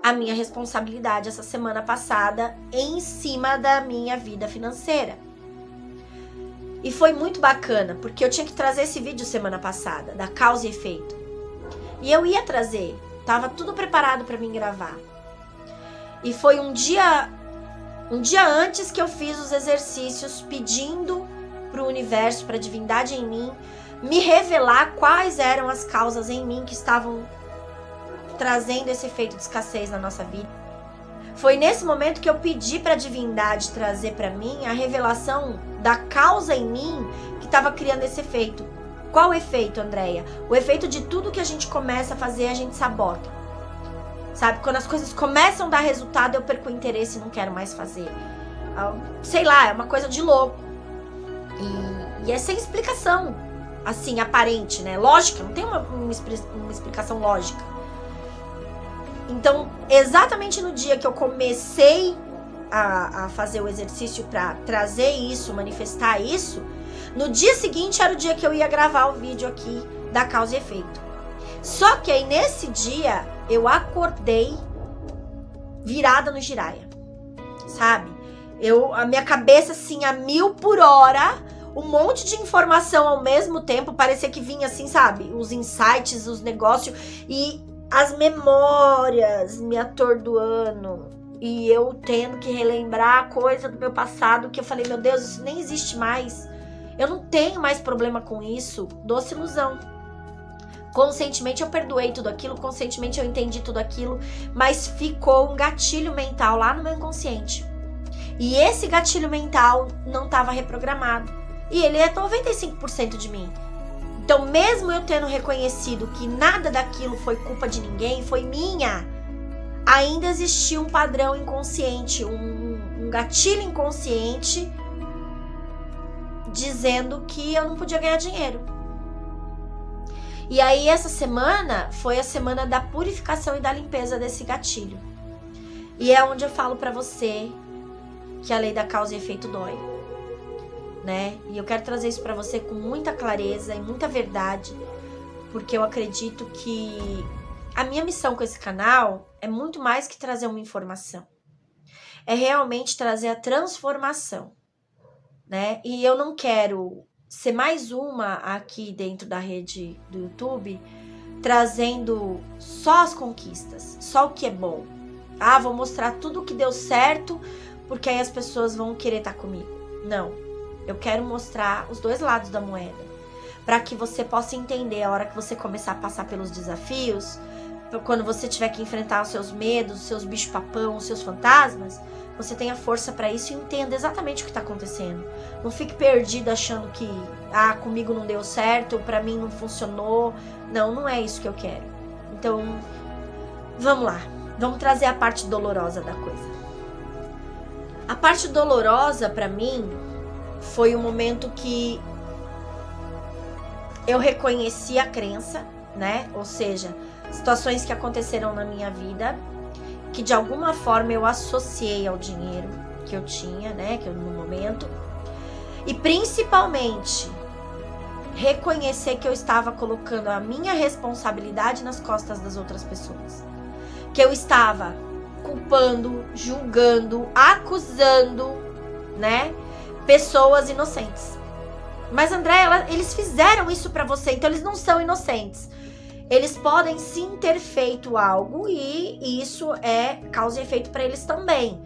a minha responsabilidade essa semana passada em cima da minha vida financeira. E foi muito bacana, porque eu tinha que trazer esse vídeo semana passada, da causa e efeito. E eu ia trazer, tava tudo preparado para mim gravar. E foi um dia antes que eu fiz os exercícios pedindo pro universo, pra divindade em mim, me revelar quais eram as causas em mim que estavam trazendo esse efeito de escassez na nossa vida. Foi nesse momento que eu pedi pra divindade trazer pra mim a revelação da causa em mim que estava criando esse efeito. Qual o efeito, Andréia? O efeito de tudo que a gente começa a fazer, a gente sabota. Sabe? Quando as coisas começam a dar resultado, eu perco o interesse e não quero mais fazer. Sei lá, é uma coisa de louco. E é sem explicação, assim, aparente, né? Lógica, não tem uma explicação lógica. Então, exatamente no dia que eu comecei a fazer o exercício para trazer isso, manifestar isso, no dia seguinte era o dia que eu ia gravar o vídeo aqui da causa e efeito. Só que aí nesse dia eu acordei virada no giraia, sabe? A minha cabeça assim a 1000 por hora, um monte de informação ao mesmo tempo, parecia que vinha assim, sabe? Os insights, os negócios e as memórias me atordoando. E eu tendo que relembrar coisa do meu passado que eu falei, meu Deus, isso nem existe mais. Eu não tenho mais problema com isso. Doce ilusão. Conscientemente eu perdoei tudo aquilo, conscientemente eu entendi tudo aquilo, mas ficou um gatilho mental lá no meu inconsciente. E esse gatilho mental não estava reprogramado. E ele é 95% de mim. Então, mesmo eu tendo reconhecido que nada daquilo foi culpa de ninguém, foi minha, ainda existia um padrão inconsciente, um gatilho inconsciente dizendo que eu não podia ganhar dinheiro. E aí essa semana foi a semana da purificação e da limpeza desse gatilho. E é onde eu falo pra você que a lei da causa e efeito dói, né? E eu quero trazer isso pra você com muita clareza e muita verdade, porque eu acredito que a minha missão com esse canal é muito mais que trazer uma informação. É realmente trazer a transformação, né? E eu não quero ser mais uma aqui dentro da rede do YouTube, trazendo só as conquistas, só o que é bom. Ah, vou mostrar tudo o que deu certo, porque aí as pessoas vão querer estar comigo. Não, eu quero mostrar os dois lados da moeda, para que você possa entender a hora que você começar a passar pelos desafios, quando você tiver que enfrentar os seus medos, os seus bicho-papão, os seus fantasmas, você tenha força para isso e entenda exatamente o que está acontecendo. Não fique perdido achando que comigo não deu certo, para mim não funcionou. Não, não é isso que eu quero. Então, vamos lá. Vamos trazer a parte dolorosa da coisa. A parte dolorosa para mim foi o momento que eu reconheci a crença né? Ou seja, situações que aconteceram na minha vida que de alguma forma eu associei ao dinheiro que eu tinha, né? Que eu, no momento. E principalmente reconhecer que eu estava colocando a minha responsabilidade nas costas das outras pessoas. Que eu estava culpando, julgando, acusando, né? Pessoas inocentes. Mas André, eles fizeram isso pra você, então eles não são inocentes. Eles podem sim ter feito algo e isso é causa e efeito pra eles também,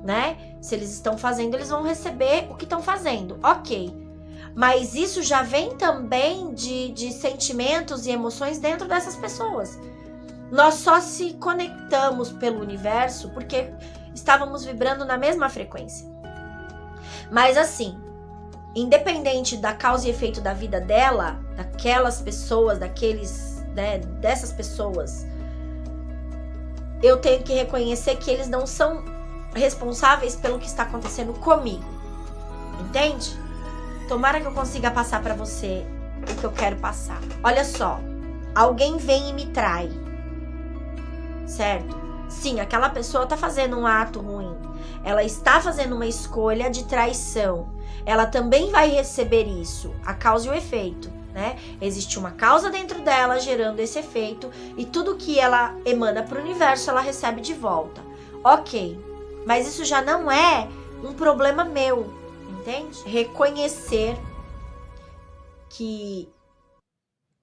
né? Se eles estão fazendo, eles vão receber o que estão fazendo, ok. Mas isso já vem também de sentimentos e emoções dentro dessas pessoas. Nós só se conectamos pelo universo porque estávamos vibrando na mesma frequência. Mas assim, independente da causa e efeito da vida dela, daquelas pessoas, dessas pessoas, eu tenho que reconhecer que eles não são responsáveis pelo que está acontecendo comigo. Entende? Tomara que eu consiga passar pra você o que eu quero passar. Olha só, alguém vem e me trai, certo? Sim, aquela pessoa tá fazendo um ato ruim. Ela está fazendo uma escolha de traição. Ela também vai receber isso, a causa e o efeito, né? Existe uma causa dentro dela gerando esse efeito e tudo que ela emana para o universo ela recebe de volta. Ok, mas isso já não é um problema meu, entende? Reconhecer que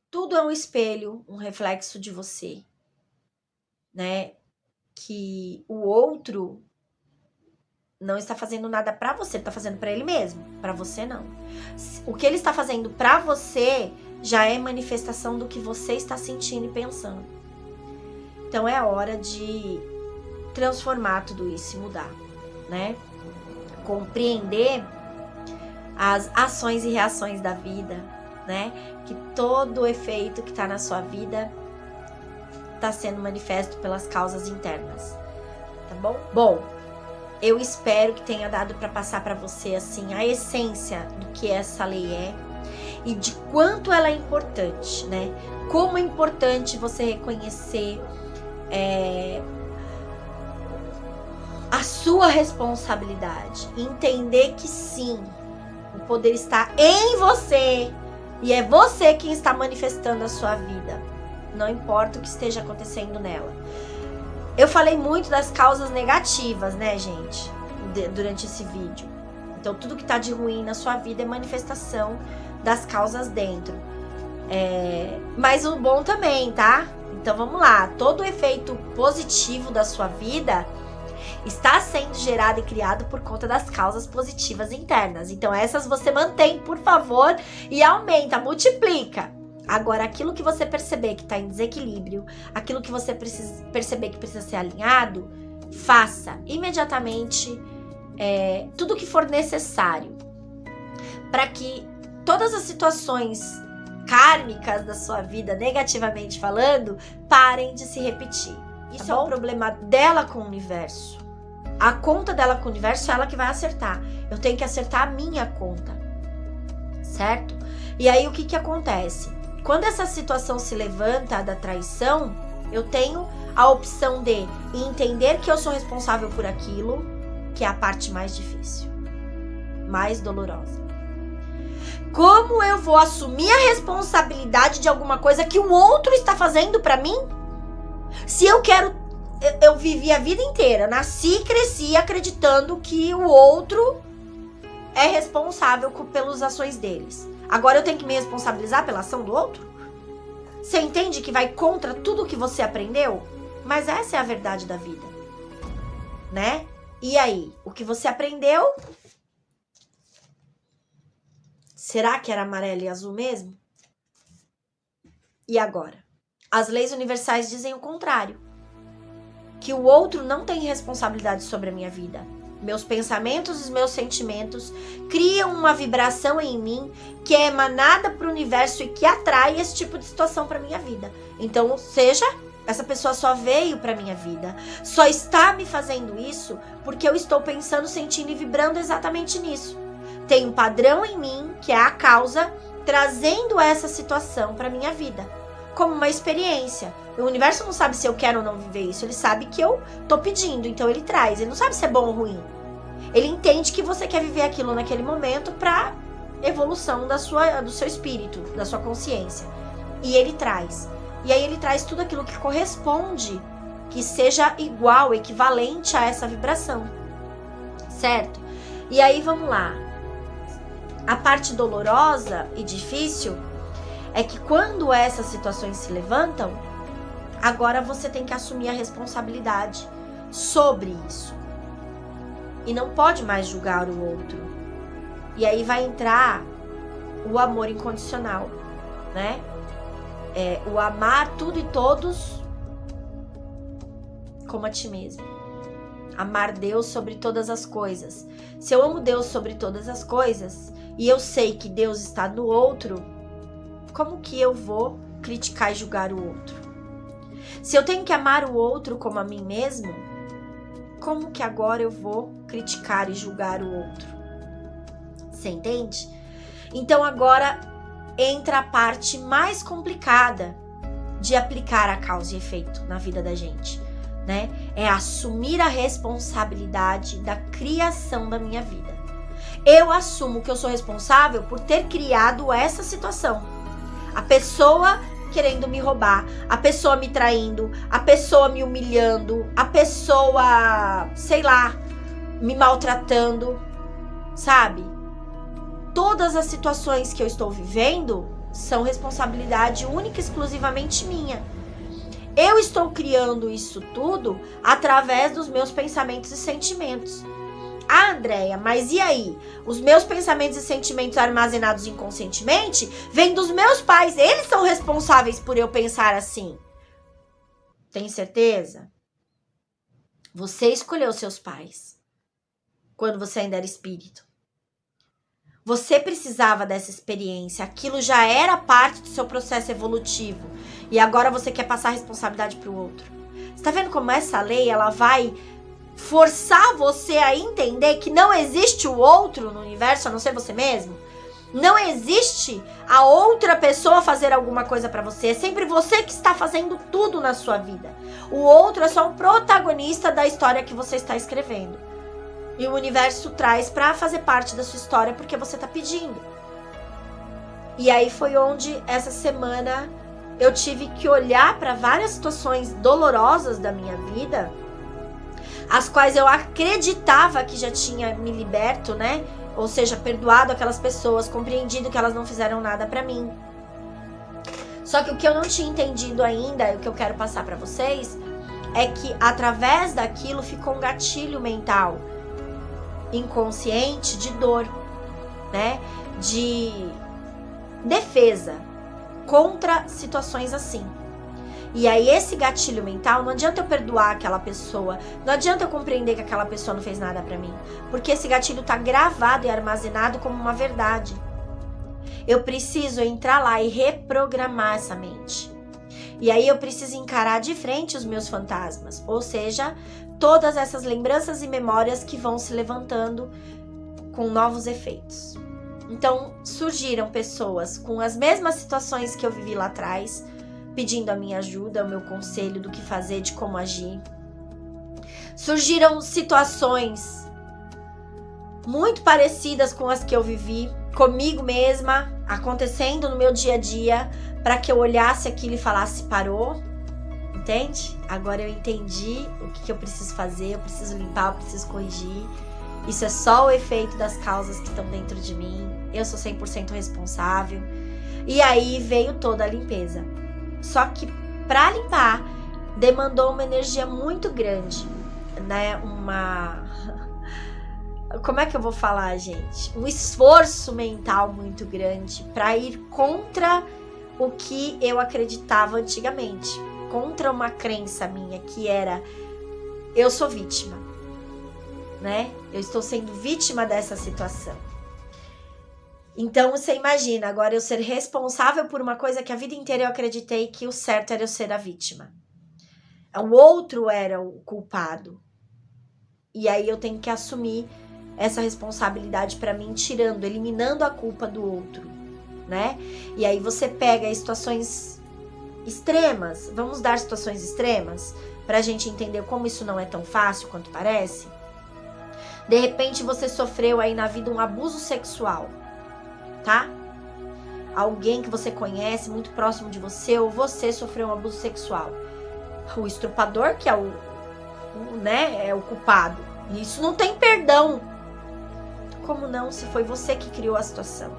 tudo é um espelho, um reflexo de você, né? Que o outro não está fazendo nada pra você, ele tá fazendo pra ele mesmo, pra você não. O que ele está fazendo pra você já é manifestação do que você está sentindo e pensando. Então é hora de transformar tudo isso e mudar, né? Compreender as ações e reações da vida, né? Que todo o efeito que tá na sua vida tá sendo manifesto pelas causas internas, tá bom? Bom, eu espero que tenha dado para passar para você assim a essência do que essa lei é e de quanto ela é importante, né? Como é importante você reconhecer a sua responsabilidade, entender que sim, o poder está em você e é você quem está manifestando a sua vida, não importa o que esteja acontecendo nela. Eu falei muito das causas negativas, né, gente? Durante esse vídeo. Então, tudo que tá de ruim na sua vida é manifestação das causas dentro. Mas o bom também, tá? Então, vamos lá. Todo o efeito positivo da sua vida está sendo gerado e criado por conta das causas positivas internas. Então, essas você mantém, por favor, e aumenta, multiplica. Agora, aquilo que você perceber que está em desequilíbrio, aquilo que você perceber que precisa ser alinhado, faça imediatamente tudo o que for necessário para que todas as situações kármicas da sua vida, negativamente falando, parem de se repetir. Isso é um problema dela com o universo. A conta dela com o universo é ela que vai acertar. Eu tenho que acertar a minha conta, certo? E aí, o que acontece? Quando essa situação se levanta da traição, eu tenho a opção de entender que eu sou responsável por aquilo, que é a parte mais difícil, mais dolorosa. Como eu vou assumir a responsabilidade de alguma coisa que o outro está fazendo pra mim? Se eu vivi a vida inteira, nasci e cresci acreditando que o outro é responsável pelas ações deles. Agora eu tenho que me responsabilizar pela ação do outro? Você entende que vai contra tudo que você aprendeu? Mas essa é a verdade da vida, né? E aí, o que você aprendeu? Será que era amarelo e azul mesmo? E agora? As leis universais dizem o contrário. Que o outro não tem responsabilidade sobre a minha vida. Meus pensamentos e os meus sentimentos criam uma vibração em mim que é emanada para o universo e que atrai esse tipo de situação para minha vida. Então, essa pessoa só veio para minha vida, só está me fazendo isso porque eu estou pensando, sentindo e vibrando exatamente nisso. Tem um padrão em mim que é a causa trazendo essa situação para minha vida. como uma experiência. O universo não sabe se eu quero ou não viver isso. Ele sabe que eu tô pedindo, então ele traz. Ele não sabe se é bom ou ruim. Ele entende que você quer viver aquilo naquele momento pra evolução do seu espírito, da sua consciência. E ele traz. E aí ele traz tudo aquilo que corresponde, que seja igual, equivalente a essa vibração. Certo? E aí vamos lá. A parte dolorosa e difícil é que quando essas situações se levantam, agora você tem que assumir a responsabilidade sobre isso. E não pode mais julgar o outro. E aí vai entrar o amor incondicional, né? O amar tudo e todos como a ti mesmo. Amar Deus sobre todas as coisas. Se eu amo Deus sobre todas as coisas e eu sei que Deus está no outro, como que eu vou criticar e julgar o outro? Se eu tenho que amar o outro como a mim mesmo, como que agora eu vou criticar e julgar o outro? Você entende? Então agora entra a parte mais complicada de aplicar a causa e efeito na vida da gente, né? É assumir a responsabilidade da criação da minha vida. Eu assumo que eu sou responsável por ter criado essa situação. A pessoa querendo me roubar, a pessoa me traindo, a pessoa me humilhando, a pessoa, sei lá, me maltratando, sabe? Todas as situações que eu estou vivendo são responsabilidade única e exclusivamente minha. Eu estou criando isso tudo através dos meus pensamentos e sentimentos. Ah, Andréia, mas e aí? Os meus pensamentos e sentimentos armazenados inconscientemente vêm dos meus pais. Eles são responsáveis por eu pensar assim. Tem certeza? Você escolheu seus pais quando você ainda era espírito. Você precisava dessa experiência. Aquilo já era parte do seu processo evolutivo. E agora você quer passar a responsabilidade para o outro. Você tá vendo como essa lei, ela vai forçar você a entender que não existe o outro no universo, a não ser você mesmo? Não existe a outra pessoa fazer alguma coisa pra você. É sempre você que está fazendo tudo na sua vida. O outro é só um protagonista da história que você está escrevendo. E o universo traz pra fazer parte da sua história porque você tá pedindo. E aí foi onde essa semana eu tive que olhar para várias situações dolorosas da minha vida, as quais eu acreditava que já tinha me liberto, né? Ou seja, perdoado aquelas pessoas, compreendido que elas não fizeram nada pra mim. Só que o que eu não tinha entendido ainda, e o que eu quero passar pra vocês, é que através daquilo ficou um gatilho mental inconsciente de dor, né? De defesa contra situações assim. E aí esse gatilho mental, não adianta eu perdoar aquela pessoa, não adianta eu compreender que aquela pessoa não fez nada pra mim, porque esse gatilho tá gravado e armazenado como uma verdade. Eu preciso entrar lá e reprogramar essa mente. E aí eu preciso encarar de frente os meus fantasmas, ou seja, todas essas lembranças e memórias que vão se levantando com novos efeitos. Então surgiram pessoas com as mesmas situações que eu vivi lá atrás, pedindo a minha ajuda, o meu conselho do que fazer, de como agir. Surgiram situações muito parecidas com as que eu vivi comigo mesma, acontecendo no meu dia a dia, para que eu olhasse aquilo e falasse, parou, entende? Agora eu entendi o que eu preciso fazer, eu preciso limpar, eu preciso corrigir. Isso é só o efeito das causas que estão dentro de mim, eu sou 100% responsável. E aí veio toda a limpeza. Só que para limpar demandou uma energia muito grande, né? Como é que eu vou falar, gente? Um esforço mental muito grande para ir contra o que eu acreditava antigamente, contra uma crença minha que era eu sou vítima, né? Eu estou sendo vítima dessa situação. Então você imagina, agora eu ser responsável por uma coisa que a vida inteira eu acreditei que o certo era eu ser a vítima. O outro era o culpado. E aí eu tenho que assumir essa responsabilidade para mim, eliminando a culpa do outro, né? E aí você pega situações extremas. Vamos dar situações extremas pra gente entender como isso não é tão fácil quanto parece. De repente você sofreu aí na vida um abuso sexual, tá? Alguém que você conhece, muito próximo de você, ou você sofreu um abuso sexual. O estrupador que é o culpado. Isso não tem perdão. Como não, se foi você que criou a situação?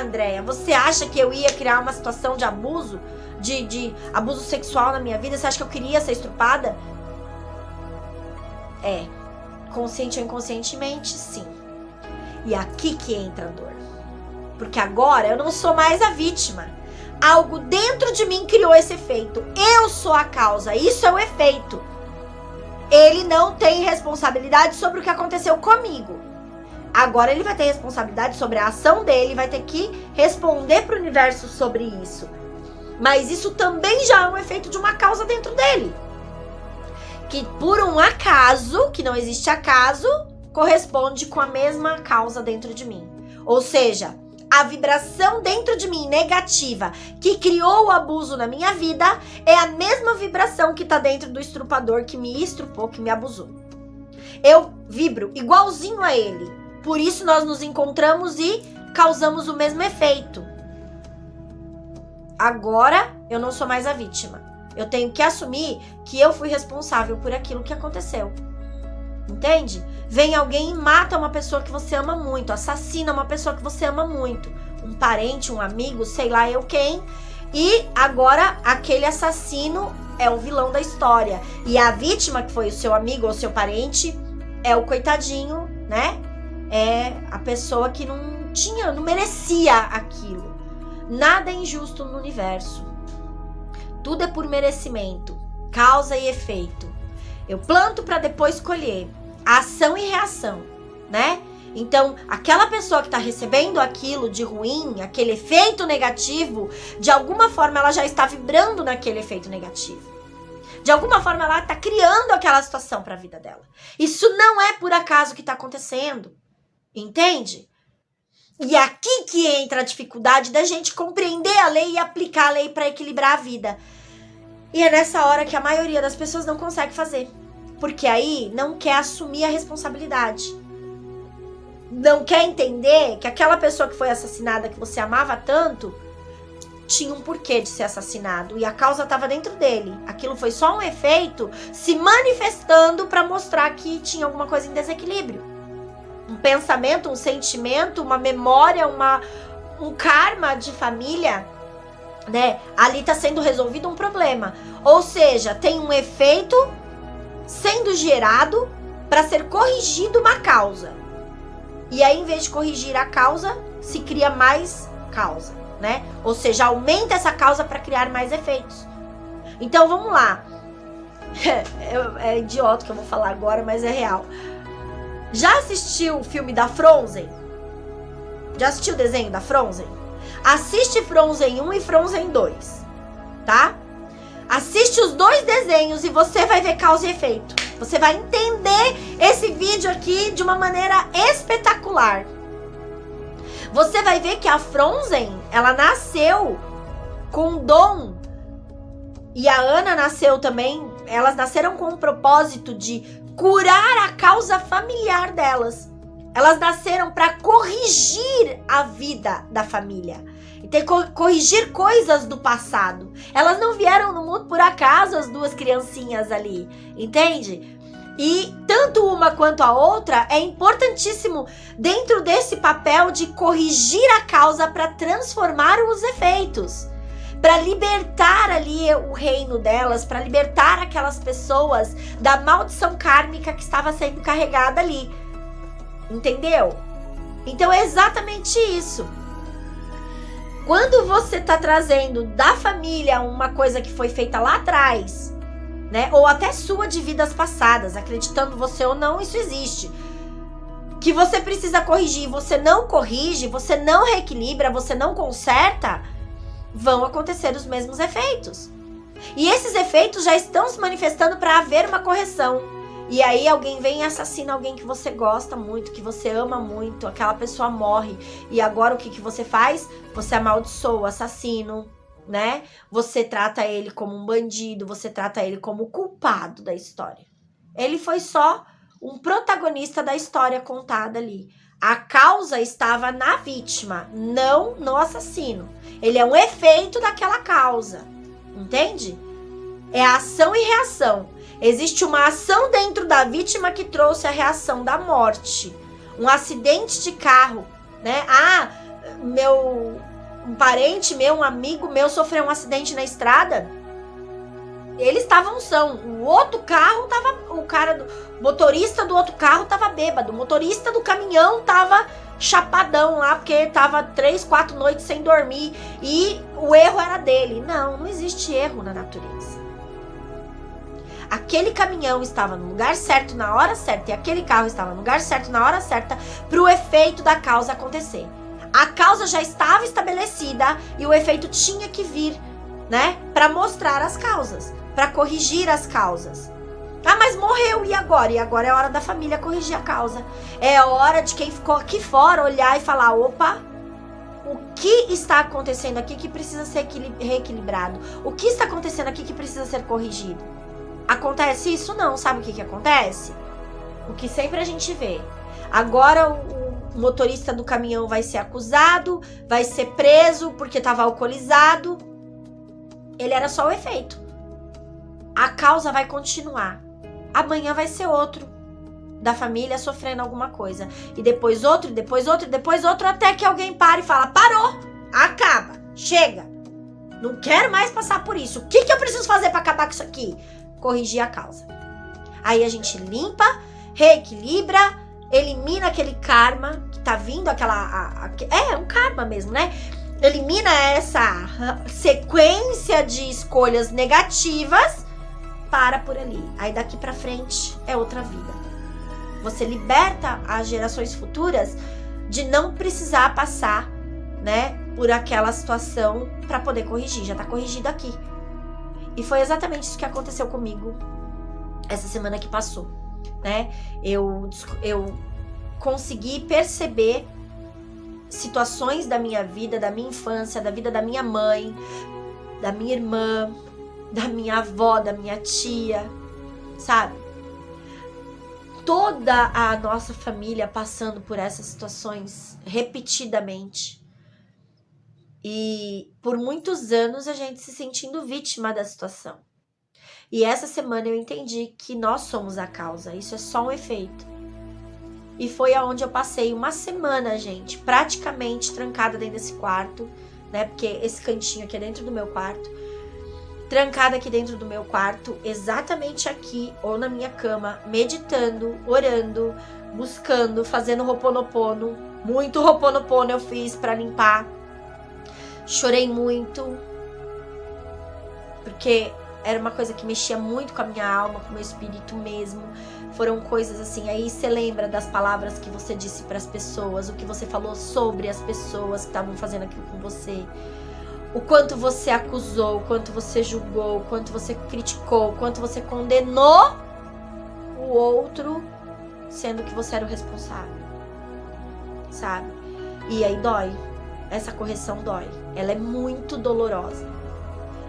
Andréia, você acha que eu ia criar uma situação de abuso? De abuso sexual na minha vida? Você acha que eu queria ser estrupada? Consciente ou inconscientemente, sim. E aqui que entra a dor. Porque agora eu não sou mais a vítima. Algo dentro de mim criou esse efeito. Eu sou a causa, isso é o efeito. Ele não tem responsabilidade sobre o que aconteceu comigo. Agora ele vai ter responsabilidade sobre a ação dele, vai ter que responder para o universo sobre isso. Mas isso também já é um efeito de uma causa dentro dele. Que por um acaso, que não existe acaso, corresponde com a mesma causa dentro de mim. Ou seja, a vibração dentro de mim negativa que criou o abuso na minha vida é a mesma vibração que está dentro do estrupador que me estrupou, que me abusou. Eu vibro igualzinho a ele. Por isso nós nos encontramos e causamos o mesmo efeito. Agora eu não sou mais a vítima. Eu tenho que assumir que eu fui responsável por aquilo que aconteceu. Entende? Vem alguém e mata uma pessoa que você ama muito, assassina uma pessoa que você ama muito, um parente, um amigo, sei lá eu quem, e agora aquele assassino é o vilão da história. E a vítima, que foi o seu amigo ou seu parente, é o coitadinho, né? É a pessoa que não merecia aquilo. Nada é injusto no universo. Tudo é por merecimento, causa e efeito. Eu planto para depois colher. Ação e reação, né? Então, aquela pessoa que está recebendo aquilo de ruim, aquele efeito negativo, de alguma forma ela já está vibrando naquele efeito negativo. De alguma forma ela está criando aquela situação para a vida dela. Isso não é por acaso que está acontecendo. Entende? E aqui que entra a dificuldade da gente compreender a lei e aplicar a lei para equilibrar a vida. E é nessa hora que a maioria das pessoas não consegue fazer. Porque aí não quer assumir a responsabilidade. Não quer entender que aquela pessoa que foi assassinada, que você amava tanto, tinha um porquê de ser assassinado. E a causa estava dentro dele. Aquilo foi só um efeito se manifestando para mostrar que tinha alguma coisa em desequilíbrio. Um pensamento, um sentimento, uma memória, um karma de família, né? Ali está sendo resolvido um problema. Ou seja, tem um efeito sendo gerado para ser corrigido uma causa. E aí, em vez de corrigir a causa, se cria mais causa, né? Ou seja, aumenta essa causa para criar mais efeitos. Então, vamos lá. É idiota que eu vou falar agora, mas é real. Já assistiu o filme da Frozen? Já assistiu o desenho da Frozen? Assiste Frozen 1 e Frozen 2, tá? Assiste os dois desenhos e você vai ver causa e efeito. Você vai entender esse vídeo aqui de uma maneira espetacular. Você vai ver que a Frozen, ela nasceu com dom. E a Anna nasceu também. Elas nasceram com o propósito de curar a causa familiar delas. Elas nasceram para corrigir a vida da família. Corrigir coisas do passado. Elas não vieram no mundo por acaso, as duas criancinhas ali, entende? E tanto uma quanto a outra é importantíssimo dentro desse papel de corrigir a causa para transformar os efeitos, para libertar ali o reino delas, para libertar aquelas pessoas da maldição kármica que estava sendo carregada ali. Entendeu? Então é exatamente isso. Quando você está trazendo da família uma coisa que foi feita lá atrás, né? Ou até sua de vidas passadas, acreditando você ou não, isso existe. Que você precisa corrigir, você não corrige, você não reequilibra, você não conserta, vão acontecer os mesmos efeitos. E esses efeitos já estão se manifestando para haver uma correção. E aí alguém vem e assassina alguém que você gosta muito, que você ama muito, aquela pessoa morre. E agora o que você faz? Você amaldiçoa o assassino, né? Você trata ele como um bandido, você trata ele como o culpado da história. Ele foi só um protagonista da história contada ali. A causa estava na vítima, não no assassino. Ele é um efeito daquela causa, entende? É ação e reação. Existe uma ação dentro da vítima que trouxe a reação da morte. Um acidente de carro, né? Um parente meu, um amigo meu sofreu um acidente na estrada. Eles estavam são. O outro carro tava... O motorista do outro carro tava bêbado. O motorista do caminhão tava chapadão lá, porque tava 3, 4 noites sem dormir. E o erro era dele. Não existe erro na natureza. Aquele caminhão estava no lugar certo, na hora certa. E aquele carro estava no lugar certo, na hora certa, para o efeito da causa acontecer. A causa já estava estabelecida e o efeito tinha que vir, né? Para mostrar as causas, para corrigir as causas. Ah, mas morreu, e agora? E agora é hora da família corrigir a causa. É hora de quem ficou aqui fora olhar e falar, opa, o que está acontecendo aqui que precisa ser reequilibrado? O que está acontecendo aqui que precisa ser corrigido? Acontece isso? Não. Sabe o que acontece? O que sempre a gente vê. Agora o motorista do caminhão vai ser acusado, vai ser preso porque estava alcoolizado. Ele era só o efeito. A causa vai continuar. Amanhã vai ser outro da família sofrendo alguma coisa. E depois outro, e depois outro, e depois outro, até que alguém para e fala, parou, acaba, chega. Não quero mais passar por isso. O que eu preciso fazer para acabar com isso aqui? Corrigir a causa. Aí a gente limpa, reequilibra, elimina aquele karma que tá vindo, é um karma mesmo, né? Elimina essa sequência de escolhas negativas, para por ali. Aí daqui pra frente é outra vida. Você liberta as gerações futuras de não precisar passar, né, por aquela situação para poder corrigir. Já tá corrigido aqui. E foi exatamente isso que aconteceu comigo essa semana que passou, né? Eu consegui perceber situações da minha vida, da minha infância, da vida da minha mãe, da minha irmã, da minha avó, da minha tia, sabe? Toda a nossa família passando por essas situações repetidamente. E por muitos anos a gente se sentindo vítima da situação. E essa semana eu entendi que nós somos a causa, isso é só um efeito. E foi aonde eu passei uma semana, gente, praticamente trancada dentro desse quarto, né? Porque esse cantinho aqui é dentro do meu quarto. Trancada aqui dentro do meu quarto, exatamente aqui, ou na minha cama, meditando, orando, buscando, fazendo Ho'oponopono. Muito Ho'oponopono eu fiz pra limpar. Chorei muito, porque era uma coisa que mexia muito com a minha alma, com o meu espírito mesmo. Foram coisas assim, aí você lembra das palavras que você disse para as pessoas, o que você falou sobre as pessoas que estavam fazendo aquilo com você. O quanto você acusou, o quanto você julgou, o quanto você criticou, o quanto você condenou o outro, sendo que você era o responsável, sabe? E aí dói, essa correção dói, ela é muito dolorosa.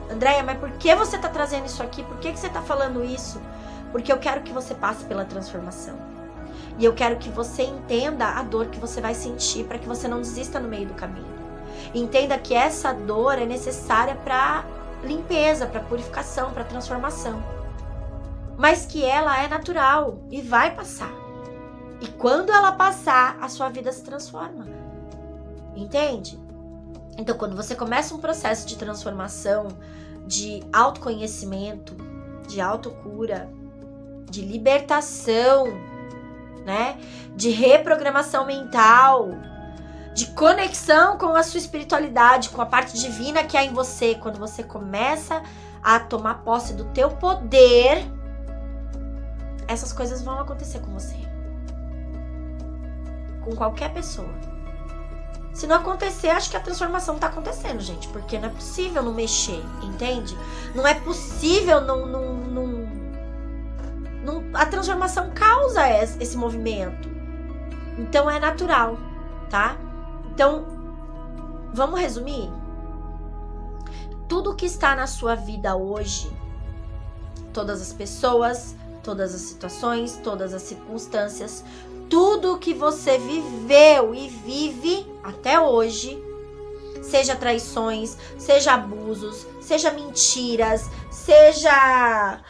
Andréia, mas por que você tá trazendo isso aqui? Por que você tá falando isso? Porque eu quero que você passe pela transformação. E eu quero que você entenda a dor que você vai sentir para que você não desista no meio do caminho. Entenda que essa dor é necessária para limpeza, para purificação, para transformação. Mas que ela é natural e vai passar. E quando ela passar, a sua vida se transforma. Entende? Então, quando você começa um processo de transformação, de autoconhecimento, de autocura, de libertação, né? De reprogramação mental, de conexão com a sua espiritualidade, com a parte divina que há em você, quando você começa a tomar posse do teu poder, essas coisas vão acontecer com você. Com qualquer pessoa. Se não acontecer, acho que a transformação tá acontecendo, gente, porque não é possível não mexer, entende? Não é possível a transformação causa esse movimento. Então é natural, tá? Então, vamos resumir? tudo que está na sua vida hoje, todas as pessoas, todas as situações, todas as circunstâncias, tudo que você viveu e vive até hoje, seja traições, seja abusos, seja mentiras, seja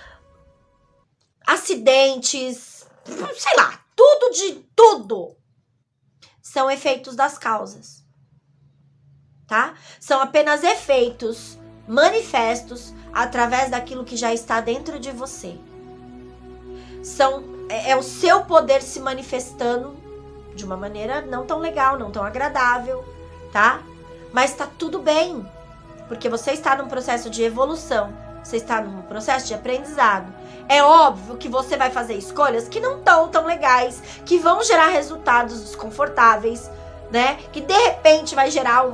acidentes, sei lá, tudo de tudo, são efeitos das causas, tá? São apenas efeitos manifestos através daquilo que já está dentro de você. É o seu poder se manifestando de uma maneira não tão legal, não tão agradável, tá? Mas tá tudo bem, porque você está num processo de evolução, você está num processo de aprendizado. É óbvio que você vai fazer escolhas que não estão tão legais, que vão gerar resultados desconfortáveis, né? Que de repente vai gerar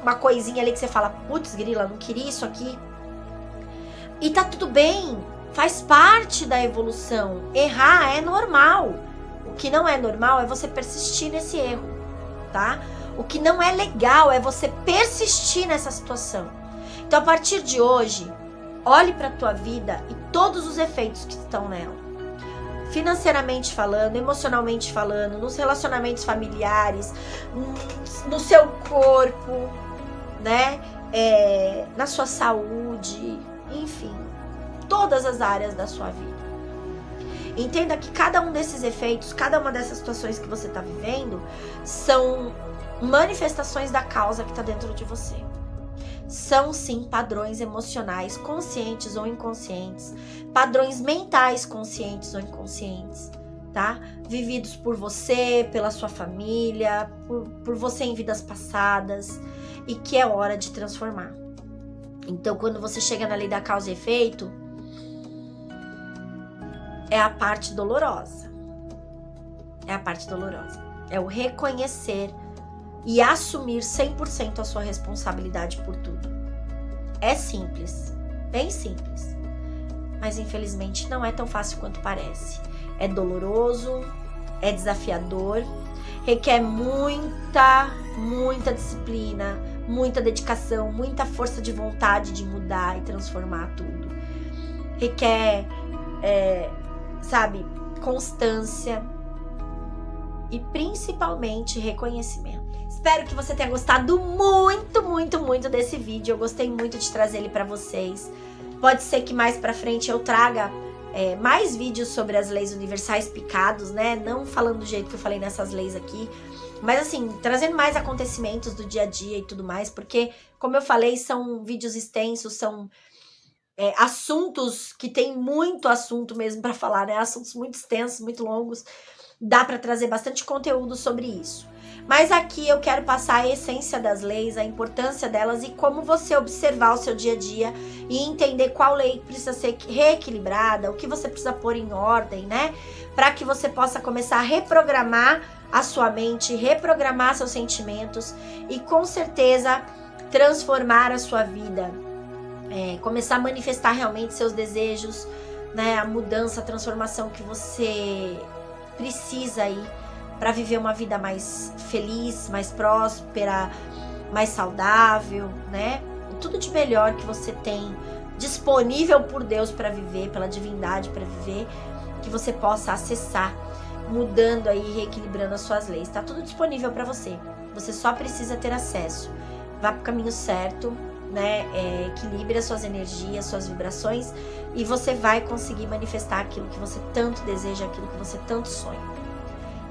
uma coisinha ali que você fala, putz, grila, não queria isso aqui. E tá tudo bem, faz parte da evolução. Errar é normal. O que não é normal é você persistir nesse erro, tá? O que não é legal é você persistir nessa situação. Então, a partir de hoje, olhe para a tua vida e todos os efeitos que estão nela. Financeiramente falando, emocionalmente falando, nos relacionamentos familiares, no seu corpo, né? Na sua saúde, enfim, todas as áreas da sua vida. Entenda que cada um desses efeitos, cada uma dessas situações que você está vivendo, são manifestações da causa que está dentro de você. São sim padrões emocionais, conscientes ou inconscientes, padrões mentais conscientes ou inconscientes, tá? Vividos por você, pela sua família, por você em vidas passadas, e que é hora de transformar. Então, quando você chega na lei da causa e efeito, é a parte dolorosa. É a parte dolorosa. É o reconhecer e assumir 100% a sua responsabilidade por tudo. É simples, bem simples. Mas infelizmente não é tão fácil quanto parece. É doloroso, é desafiador, requer muita disciplina, muita dedicação, muita força de vontade de mudar e transformar tudo. Requer, constância e principalmente reconhecimento. Espero que você tenha gostado muito desse vídeo. Eu gostei muito de trazer ele para vocês. Pode ser que mais pra frente eu traga mais vídeos sobre as leis universais picados, né? Não falando do jeito que eu falei nessas leis aqui, mas assim, trazendo mais acontecimentos do dia a dia e tudo mais, porque, como eu falei, são vídeos extensos, são assuntos que tem muito assunto mesmo para falar, né? Assuntos muito extensos, muito longos. Dá para trazer bastante conteúdo sobre isso. Mas aqui eu quero passar a essência das leis, a importância delas e como você observar o seu dia a dia e entender qual lei precisa ser reequilibrada, o que você precisa pôr em ordem, né? Para que você possa começar a reprogramar a sua mente, reprogramar seus sentimentos e com certeza transformar a sua vida. Começar a manifestar realmente seus desejos, né? A mudança, a transformação que você precisa aí para viver uma vida mais feliz, mais próspera, mais saudável, né? Tudo de melhor que você tem disponível por Deus para viver, pela divindade para viver, que você possa acessar, mudando aí, reequilibrando as suas leis. Tá tudo disponível para você. Você só precisa ter acesso. Vá pro caminho certo, né? Equilibre as suas energias, suas vibrações e você vai conseguir manifestar aquilo que você tanto deseja, aquilo que você tanto sonha.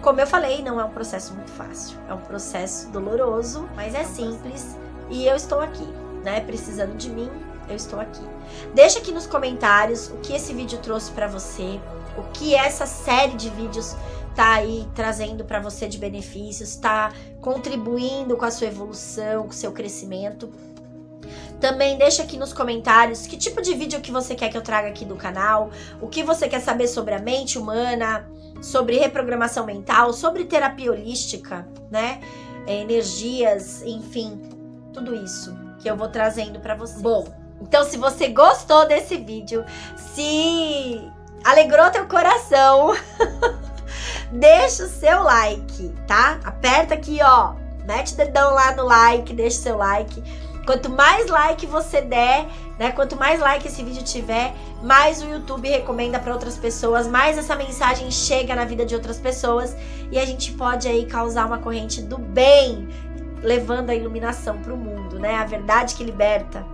Como eu falei, não é um processo muito fácil, é um processo doloroso, mas é simples e eu estou aqui, né? Precisando de mim, eu estou aqui. Deixa aqui nos comentários o que esse vídeo trouxe para você, o que essa série de vídeos tá aí trazendo para você de benefícios, tá contribuindo com a sua evolução, com o seu crescimento. Também deixa aqui nos comentários que tipo de vídeo que você quer que eu traga aqui do canal, o que você quer saber sobre a mente humana, sobre reprogramação mental, sobre terapia holística, né? Energias, enfim, tudo isso que eu vou trazendo para você. Bom, então se você gostou desse vídeo, se alegrou teu coração, deixa o seu like, tá? Aperta aqui, ó, mete o dedão lá no like, deixa o seu like. Quanto mais like você der, né? Quanto mais like esse vídeo tiver, mais o YouTube recomenda para outras pessoas, mais essa mensagem chega na vida de outras pessoas e a gente pode aí causar uma corrente do bem, levando a iluminação para o mundo, né? A verdade que liberta.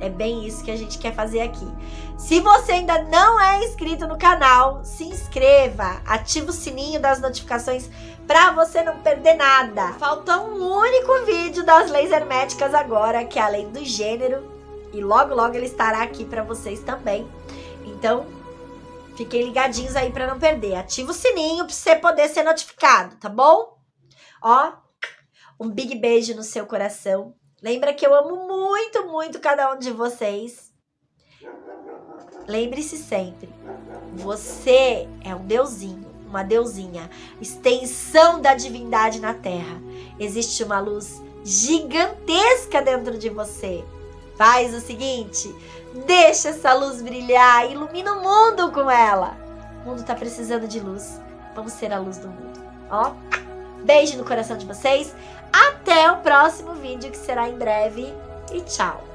É bem isso que a gente quer fazer aqui. Se você ainda não é inscrito no canal, se inscreva, ativa o sininho das notificações para você não perder nada. Falta um único vídeo das leis herméticas agora, que é a lei do gênero, e logo logo ele estará aqui para vocês também. Então, fiquem ligadinhos aí para não perder. Ativa o sininho para você poder ser notificado, tá bom? Ó, um big beijo no seu coração. Lembra que eu amo muito, muito cada um de vocês. Lembre-se sempre, você é um deusinho, uma deusinha, extensão da divindade na Terra. Existe uma luz gigantesca dentro de você. Faz o seguinte, deixa essa luz brilhar, ilumina o mundo com ela. O mundo tá precisando de luz, vamos ser a luz do mundo. Ó, beijo no coração de vocês. Até o próximo vídeo, que será em breve. E tchau!